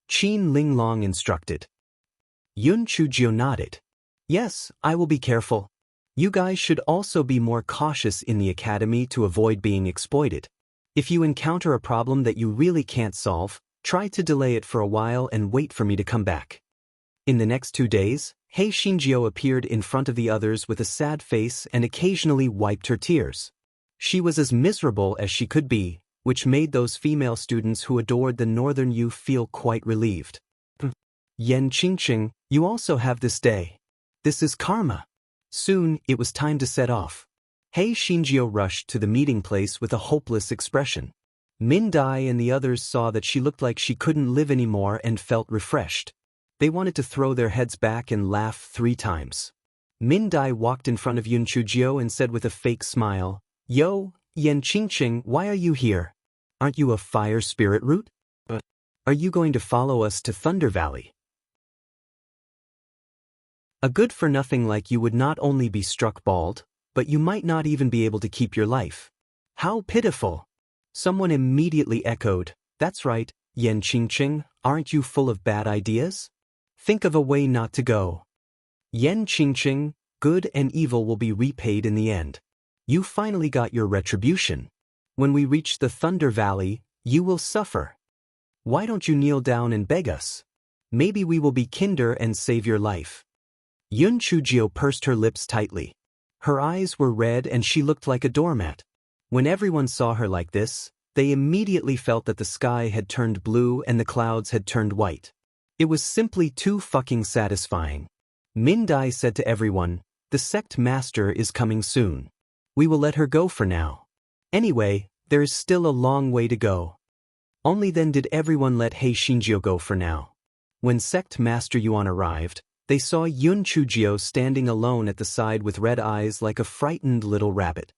Qin Linglong instructed. Yun Chujio nodded. Yes, I will be careful. You guys should also be more cautious in the academy to avoid being exploited. If you encounter a problem that you really can't solve, try to delay it for a while and wait for me to come back. In the next 2 days, Hei Shinjio appeared in front of the others with a sad face and occasionally wiped her tears. She was as miserable as she could be, which made those female students who adored the Northern youth feel quite relieved. Yen Qingqing, you also have this day. This is karma. Soon, it was time to set off. Hei Shinjio rushed to the meeting place with a hopeless expression. Min Dai and the others saw that she looked like she couldn't live anymore and felt refreshed. They wanted to throw their heads back and laugh 3 times. Min Dai walked in front of Yun Chujio and said with a fake smile, "Yo, Yen Qingqing, why are you here? Aren't you a fire spirit root? Are you going to follow us to Thunder Valley? A good-for-nothing like you would not only be struck bald, but you might not even be able to keep your life. How pitiful!" Someone immediately echoed, "That's right, Yen Qingqing, aren't you full of bad ideas? Think of a way not to go." Yen Qingqing, good and evil will be repaid in the end. You finally got your retribution. When we reach the Thunder Valley, you will suffer. Why don't you kneel down and beg us? Maybe we will be kinder and save your life. Yun Chujio pursed her lips tightly. Her eyes were red and she looked like a doormat. When everyone saw her like this, they immediately felt that the sky had turned blue and the clouds had turned white. It was simply too fucking satisfying. Min Dai said to everyone, "The sect master is coming soon. We will let her go for now. Anyway, there is still a long way to go. Only then did everyone let Hei Shinjio go for now. When Sect Master Yuan arrived, they saw Yun Chujio standing alone at the side with red eyes like a frightened little rabbit.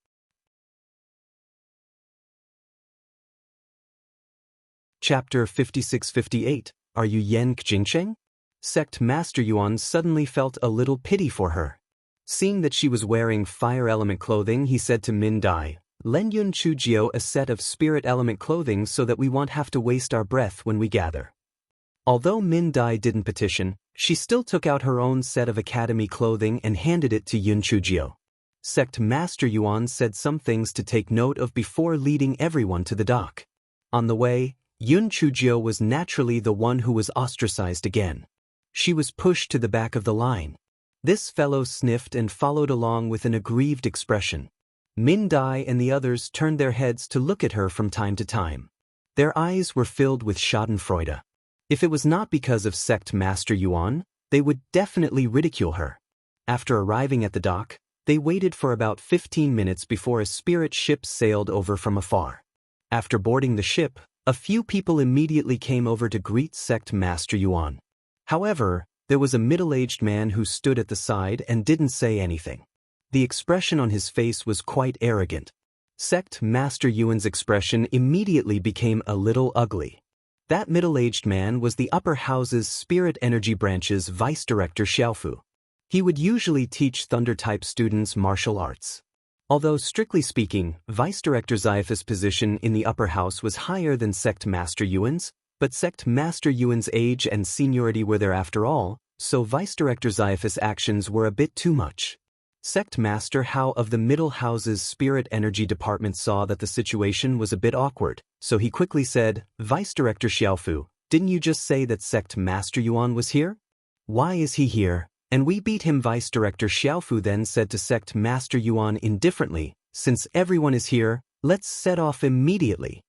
Chapter 56-58. Are you Yen Jingsheng? Sect Master Yuan suddenly felt a little pity for her. Seeing that she was wearing fire element clothing, he said to Min Dai, "Lend Yun Chujio a set of spirit element clothing so that we won't have to waste our breath when we gather." Although Min Dai didn't petition, she still took out her own set of academy clothing and handed it to Yun Chujio. Sect Master Yuan said some things to take note of before leading everyone to the dock. On the way, Yun Chujio was naturally the one who was ostracized again. She was pushed to the back of the line. This fellow sniffed and followed along with an aggrieved expression. Min Dai and the others turned their heads to look at her from time to time. Their eyes were filled with schadenfreude. If it was not because of Sect Master Yuan, they would definitely ridicule her. After arriving at the dock, they waited for about 15 minutes before a spirit ship sailed over from afar. After boarding the ship, a few people immediately came over to greet Sect Master Yuan. However, there was a middle-aged man who stood at the side and didn't say anything. The expression on his face was quite arrogant. Sect Master Yuan's expression immediately became a little ugly. That middle-aged man was the upper house's Spirit Energy Branch's Vice Director Xiaofu. He would usually teach Thunder-type students martial arts. Although strictly speaking, Vice Director Xiaofu's position in the upper house was higher than Sect Master Yuan's, but Sect Master Yuan's age and seniority were there after all, so Vice Director Xiaofu's actions were a bit too much. Sect Master Hao of the Middle House's Spirit Energy Department saw that the situation was a bit awkward, so he quickly said, "Vice Director Xiaofu, didn't you just say that Sect Master Yuan was here? Why is he here? And we beat him." Vice Director Xiaofu then said to Sect Master Yuan indifferently, "Since everyone is here, let's set off immediately."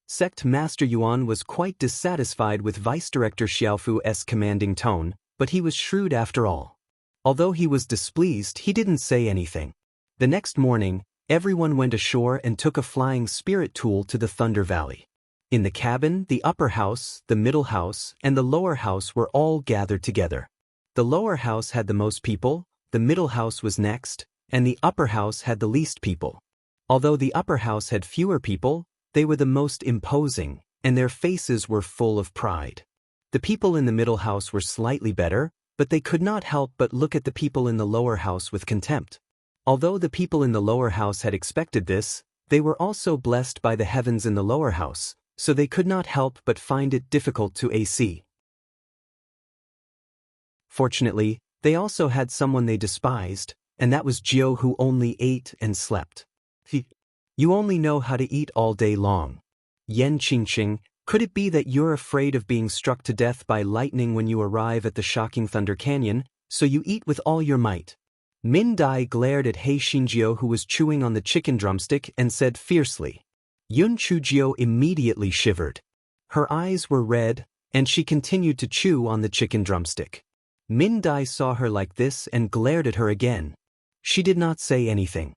Sect Master Yuan was quite dissatisfied with Vice Director Xiaofu's commanding tone, but he was shrewd after all. Although he was displeased, he didn't say anything. The next morning, everyone went ashore and took a flying spirit tool to the Thunder Valley. In the cabin, the upper house, the middle house, and the lower house were all gathered together. The lower house had the most people, the middle house was next, and the upper house had the least people. Although the upper house had fewer people, they were the most imposing, and their faces were full of pride. The people in the middle house were slightly better, but they could not help but look at the people in the lower house with contempt. Although the people in the lower house had expected this, they were also blessed by the heavens in the lower house, so they could not help but find it difficult to AC. Fortunately, they also had someone they despised, and that was Jiao, who only ate and slept. "You only know how to eat all day long. Yen Qingqing, could it be that you're afraid of being struck to death by lightning when you arrive at the shocking Thunder Canyon, so you eat with all your might?" Min Dai glared at Hei Shinjio, who was chewing on the chicken drumstick, and said fiercely. Yun Chujio immediately shivered. Her eyes were red, and she continued to chew on the chicken drumstick. Min Dai saw her like this and glared at her again. She did not say anything.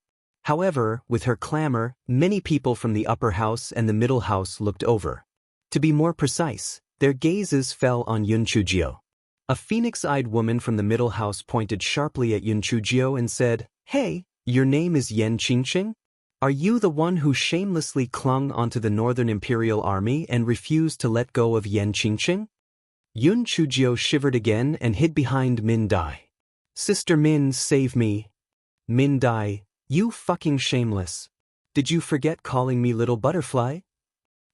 However, with her clamor, many people from the upper house and the middle house looked over. To be more precise, their gazes fell on Yun Chujio. A phoenix-eyed woman from the middle house pointed sharply at Yun Chujio and said, "Hey, your name is Yen Qingqing? Are you the one who shamelessly clung onto the Northern Imperial Army and refused to let go of Yen Qingqing?" Yun Chujio shivered again and hid behind Min Dai. "Sister Min, save me." "Min Dai, you fucking shameless. Did you forget calling me Little Butterfly?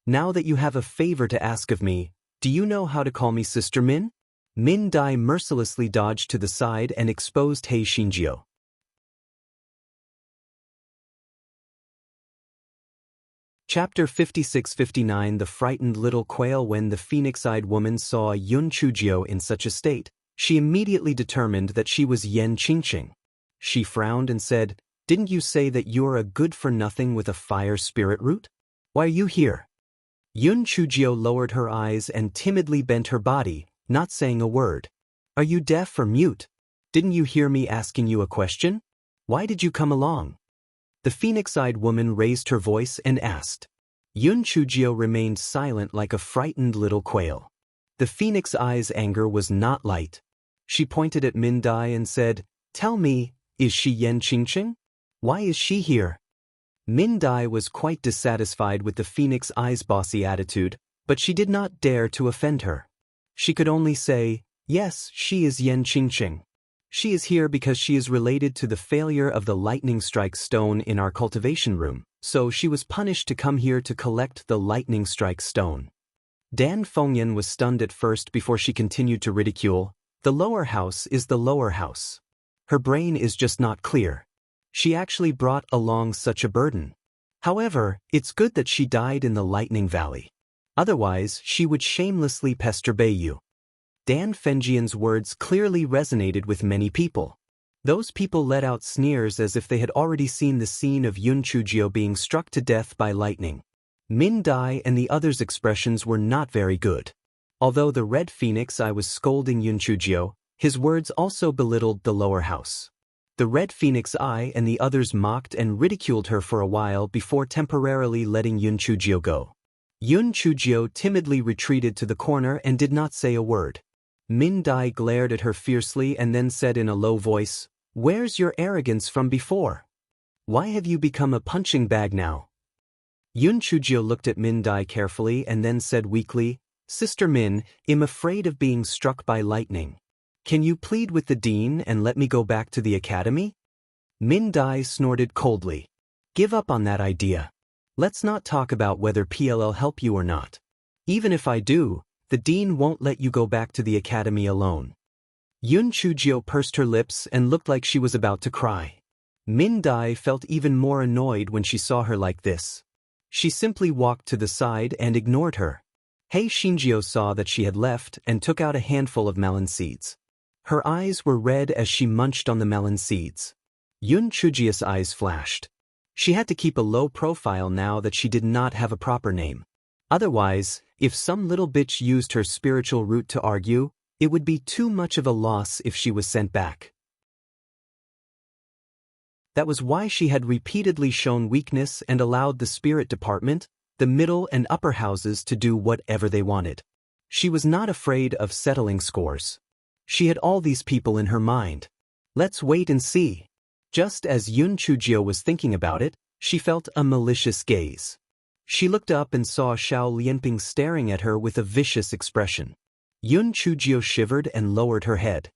Now that you have a favor to ask of me, do you know how to call me Sister Min?" Min Dai mercilessly dodged to the side and exposed Hei Shinjio. Chapter 56-59. The frightened little quail. When the phoenix-eyed woman saw Yun Chujio in such a state, she immediately determined that she was Yen Qingqing. She frowned and said, "Didn't you say that you're a good-for-nothing with a fire spirit root? Why are you here?" Yun Chujio lowered her eyes and timidly bent her body, not saying a word. "Are you deaf or mute? Didn't you hear me asking you a question? Why did you come along?" The phoenix-eyed woman raised her voice and asked. Yun Chujio remained silent like a frightened little quail. The phoenix eye's anger was not light. She pointed at Min Dai and said, "Tell me, is she Yen Qingqing? Why is she here?" Min Dai was quite dissatisfied with the phoenix eye's bossy attitude, but she did not dare to offend her. She could only say, "Yes, she is Yen Qingqing. She is here because she is related to the failure of the lightning strike stone in our cultivation room, so she was punished to come here to collect the lightning strike stone." Dan Fengyan was stunned at first before she continued to ridicule, "The lower house is the lower house. Her brain is just not clear. She actually brought along such a burden. However, it's good that she died in the Lightning Valley. Otherwise, she would shamelessly pester Bayu." Dan Fengyan's words clearly resonated with many people. Those people let out sneers as if they had already seen the scene of Yun Chujio being struck to death by lightning. Min Dai and the others' expressions were not very good. Although the Red Phoenix Eye was scolding Yun Chujio, his words also belittled the lower house. The Red Phoenix Eye and the others mocked and ridiculed her for a while before temporarily letting Yun Chujio go. Yun Chujio timidly retreated to the corner and did not say a word. Min Dai glared at her fiercely and then said in a low voice, "Where's your arrogance from before? Why have you become a punching bag now?" Yun Chujio looked at Min Dai carefully and then said weakly, "Sister Min, I'm afraid of being struck by lightning. Can you plead with the dean and let me go back to the academy?" Min Dai snorted coldly. "Give up on that idea. Let's not talk about whether PLL help you or not. Even if I do, the dean won't let you go back to the academy alone." Yun Chujio pursed her lips and looked like she was about to cry. Min Dai felt even more annoyed when she saw her like this. She simply walked to the side and ignored her. Hei Shinjio saw that she had left and took out a handful of melon seeds. Her eyes were red as she munched on the melon seeds. Yun Chujio's eyes flashed. She had to keep a low profile now that she did not have a proper name. Otherwise, if some little bitch used her spiritual root to argue, it would be too much of a loss if she was sent back. That was why she had repeatedly shown weakness and allowed the spirit department, the middle and upper houses to do whatever they wanted. She was not afraid of settling scores. She had all these people in her mind. Let's wait and see. Just as Yun Chujio was thinking about it, she felt a malicious gaze. She looked up and saw Xiao Lianping staring at her with a vicious expression. Yun Chujio shivered and lowered her head.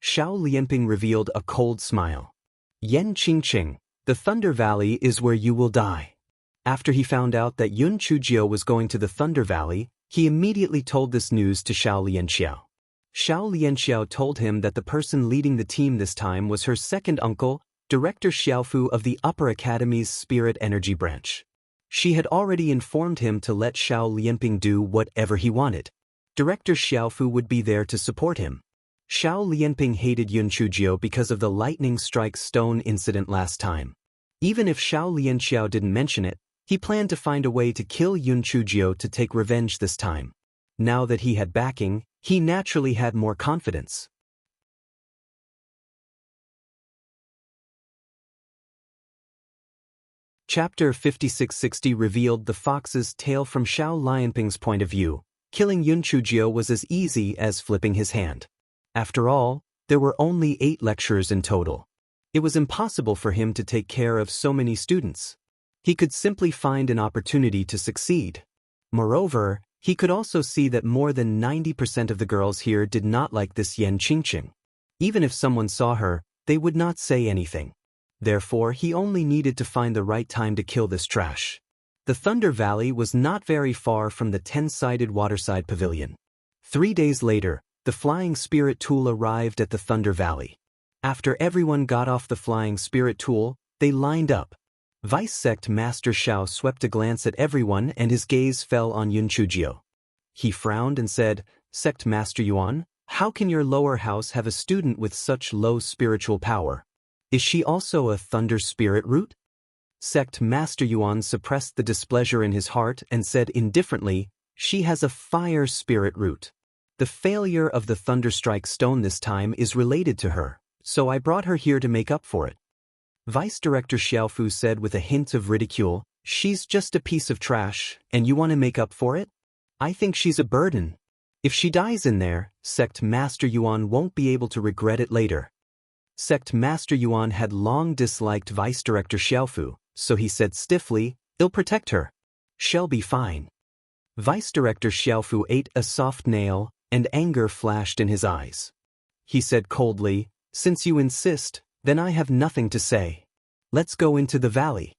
Xiao Lianping revealed a cold smile. "Yen Qingqing, the Thunder Valley is where you will die." After he found out that Yun Chujio was going to the Thunder Valley, he immediately told this news to Xiao Lianxiao. Xiao Lianxiao told him that the person leading the team this time was her second uncle, Director Xiaofu of the Upper Academy's Spirit Energy Branch. She had already informed him to let Xiao Lianping do whatever he wanted. Director Xiaofu would be there to support him. Xiao Lianping hated Yun Chujio because of the lightning strike stone incident last time. Even if Xiao Lianxiao didn't mention it, he planned to find a way to kill Yun Chujio to take revenge this time. Now that he had backing, he naturally had more confidence. Chapter 5660 revealed the fox's tail from Xiao Lianping's point of view. Killing Yun Chujio was as easy as flipping his hand. After all, there were only 8 lecturers in total. It was impossible for him to take care of so many students. He could simply find an opportunity to succeed. Moreover, he could also see that more than 90% of the girls here did not like this Yen Qingqing. Even if someone saw her, they would not say anything. Therefore, he only needed to find the right time to kill this trash. The Thunder Valley was not very far from the 10-sided waterside pavilion. 3 days later, the Flying Spirit Tool arrived at the Thunder Valley. After everyone got off the Flying Spirit Tool, they lined up. Vice Sect Master Xiao swept a glance at everyone and his gaze fell on Yun Chujio. He frowned and said, "Sect Master Yuan, how can your lower house have a student with such low spiritual power? Is she also a Thunder Spirit root?" Sect Master Yuan suppressed the displeasure in his heart and said indifferently, "She has a Fire Spirit root. The failure of the Thunderstrike stone this time is related to her, so I brought her here to make up for it." Vice Director Xiaofu said with a hint of ridicule, "She's just a piece of trash, and you want to make up for it? I think she's a burden. If she dies in there, Sect Master Yuan won't be able to regret it later." Sect Master Yuan had long disliked Vice Director Xiaofu, so he said stiffly, "I'll protect her. She'll be fine." Vice Director Xiaofu ate a soft nail, and anger flashed in his eyes. He said coldly, "Since you insist, then I have nothing to say. Let's go into the valley."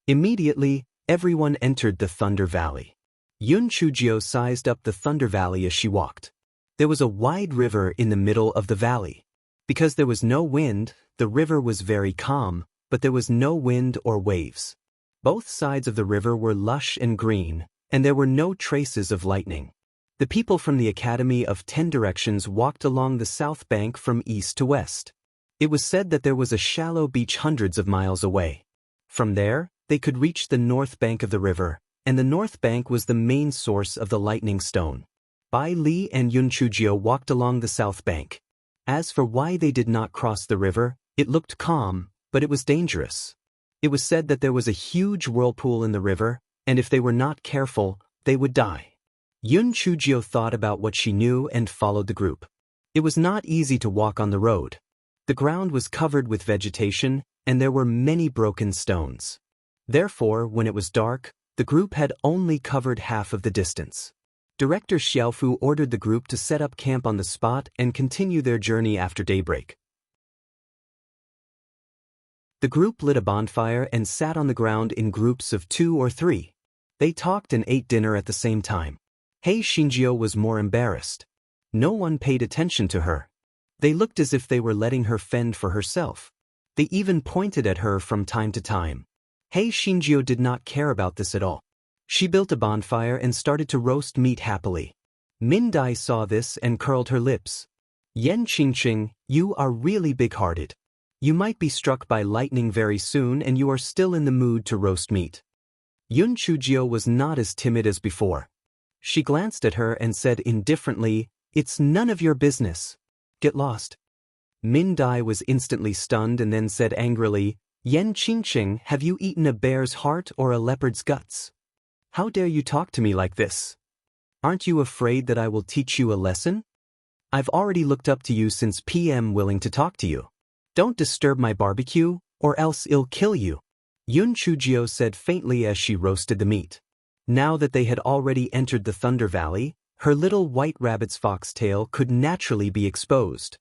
Immediately, everyone entered the Thunder Valley. Yun Chujio sized up the Thunder Valley as she walked. There was a wide river in the middle of the valley. Because there was no wind, the river was very calm, but there was no wind or waves. Both sides of the river were lush and green, and there were no traces of lightning. The people from the Academy of 10 Directions walked along the south bank from east to west. It was said that there was a shallow beach hundreds of miles away. From there, they could reach the north bank of the river, and the north bank was the main source of the lightning stone. Bai Li and Yun Chujio walked along the south bank. As for why they did not cross the river, it looked calm, but it was dangerous. It was said that there was a huge whirlpool in the river, and if they were not careful, they would die. Yun Chujio thought about what she knew and followed the group. It was not easy to walk on the road. The ground was covered with vegetation, and there were many broken stones. Therefore, when it was dark, the group had only covered half of the distance. Director Xiaofu ordered the group to set up camp on the spot and continue their journey after daybreak. The group lit a bonfire and sat on the ground in groups of 2 or 3. They talked and ate dinner at the same time. Hei Xinjiu was more embarrassed. No one paid attention to her. They looked as if they were letting her fend for herself. They even pointed at her from time to time. Hei Xinjiu did not care about this at all. She built a bonfire and started to roast meat happily. Min Dai saw this and curled her lips. "Yan Qingqing, you are really big-hearted. You might be struck by lightning very soon and you are still in the mood to roast meat." Yun Chujio was not as timid as before. She glanced at her and said indifferently, "It's none of your business. Get lost." Min Dai was instantly stunned and then said angrily, "Yan Qingqing, have you eaten a bear's heart or a leopard's guts? How dare you talk to me like this? Aren't you afraid that I will teach you a lesson? I've already looked up to you since PM willing to talk to you. Don't disturb my barbecue, or else I'll kill you." Yun Chujio said faintly as she roasted the meat. Now that they had already entered the Thunder Valley, her little white rabbit's foxtail could naturally be exposed.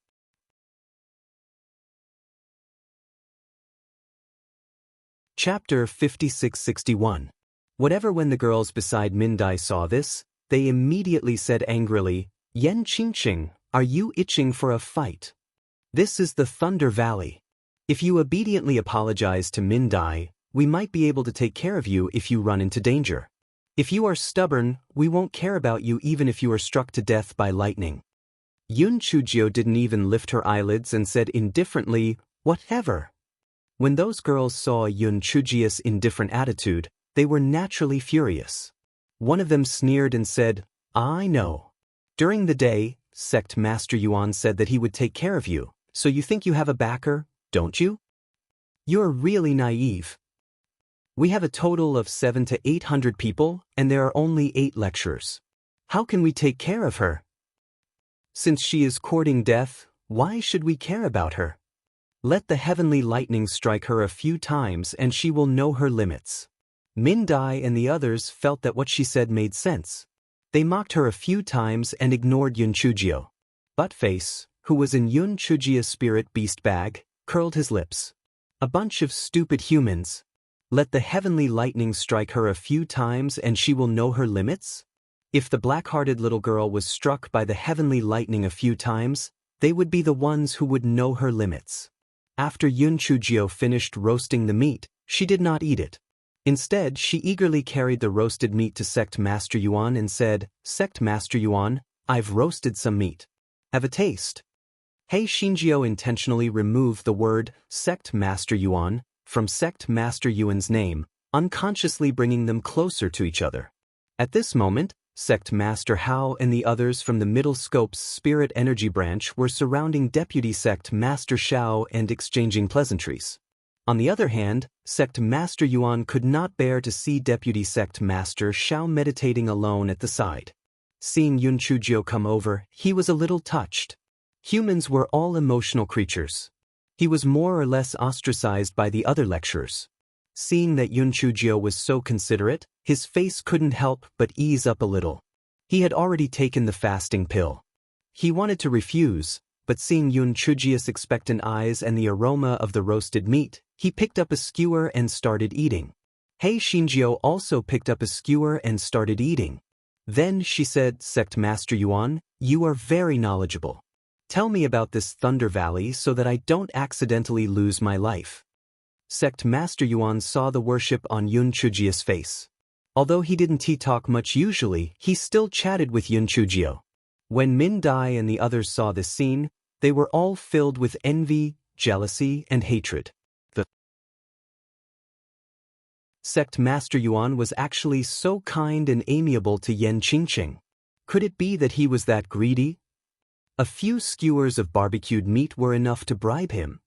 Chapter 5661. Whatever. When the girls beside Min Dai saw this, they immediately said angrily, "Yan Qingqing, are you itching for a fight? This is the Thunder Valley. If you obediently apologize to Min Dai, we might be able to take care of you if you run into danger. If you are stubborn, we won't care about you even if you are struck to death by lightning." Yun Chujio didn't even lift her eyelids and said indifferently, "Whatever." When those girls saw Yun Chujio's indifferent attitude, they were naturally furious. One of them sneered and said, "I know. During the day, Sect Master Yuan said that he would take care of you, so you think you have a backer, don't you? You're really naive. We have a total of 700 to 800 people, and there are only 8 lecturers. How can we take care of her? Since she is courting death, why should we care about her? Let the heavenly lightning strike her a few times and she will know her limits." Min Dai and the others felt that what she said made sense. They mocked her a few times and ignored Yun Chujio. Buttface, who was in Yun Chujio's spirit beast bag, curled his lips. "A bunch of stupid humans. Let the heavenly lightning strike her a few times and she will know her limits?" If the black-hearted little girl was struck by the heavenly lightning a few times, they would be the ones who would know her limits. After Yun Chujio finished roasting the meat, she did not eat it. Instead, she eagerly carried the roasted meat to Sect Master Yuan and said, "Sect Master Yuan, I've roasted some meat. Have a taste." Hei Xinjiu intentionally removed the word Sect Master Yuan from Sect Master Yuan's name, unconsciously bringing them closer to each other. At this moment, Sect Master Hao and the others from the Middle Scope's Spirit Energy Branch were surrounding Deputy Sect Master Shao and exchanging pleasantries. On the other hand, Sect Master Yuan could not bear to see Deputy Sect Master Xiao meditating alone at the side. Seeing Yun Chujio come over, he was a little touched. Humans were all emotional creatures. He was more or less ostracized by the other lecturers. Seeing that Yun Chujio was so considerate, his face couldn't help but ease up a little. He had already taken the fasting pill. He wanted to refuse, but seeing Yun Chujio's expectant eyes and the aroma of the roasted meat, he picked up a skewer and started eating. Hei Xinjiu also picked up a skewer and started eating. Then she said, Sect Master Yuan, you are very knowledgeable. Tell me about this Thunder Valley so that I don't accidentally lose my life. Sect Master Yuan saw the worship on Yun Chujio's face. Although he didn't talk much usually, he still chatted with Yun Chujio. When Min Dai and the others saw this scene, they were all filled with envy, jealousy, and hatred. The Sect Master Yuan was actually so kind and amiable to Yan Qingqing. Could it be that he was that greedy? A few skewers of barbecued meat were enough to bribe him.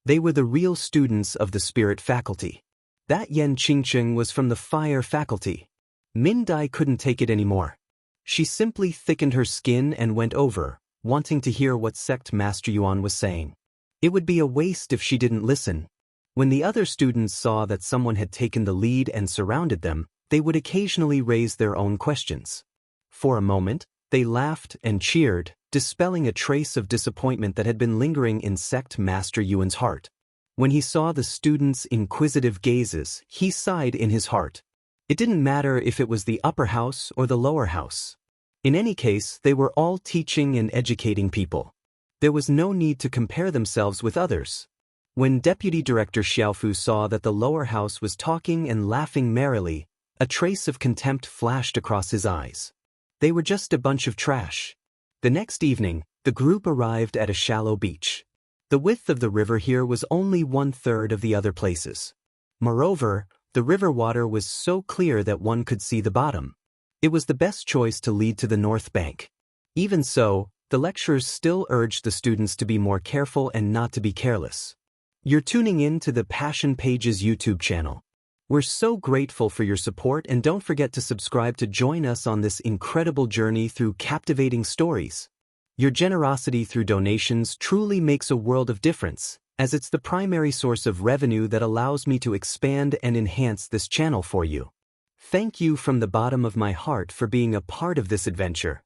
They were the real students of the Spirit faculty. That Yan Qingqing was from the Fire faculty. Min Dai couldn't take it anymore. She simply thickened her skin and went over, wanting to hear what Sect Master Yuan was saying. It would be a waste if she didn't listen. When the other students saw that someone had taken the lead and surrounded them, they would occasionally raise their own questions. For a moment, they laughed and cheered, dispelling a trace of disappointment that had been lingering in Sect Master Yuan's heart. When he saw the students' inquisitive gazes, he sighed in his heart. It didn't matter if it was the upper house or the lower house. In any case, they were all teaching and educating people. There was no need to compare themselves with others. When Deputy Director Xiaofu saw that the lower house was talking and laughing merrily, a trace of contempt flashed across his eyes. They were just a bunch of trash. The next evening, the group arrived at a shallow beach. The width of the river here was only 1/3 of the other places. Moreover, the river water was so clear that one could see the bottom. It was the best choice to lead to the north bank. Even so, the lecturers still urged the students to be more careful and not to be careless. You're tuning in to the Passion Pages YouTube channel. We're so grateful for your support, and don't forget to subscribe to join us on this incredible journey through captivating stories. Your generosity through donations truly makes a world of difference, as it's the primary source of revenue that allows me to expand and enhance this channel for you. Thank you from the bottom of my heart for being a part of this adventure.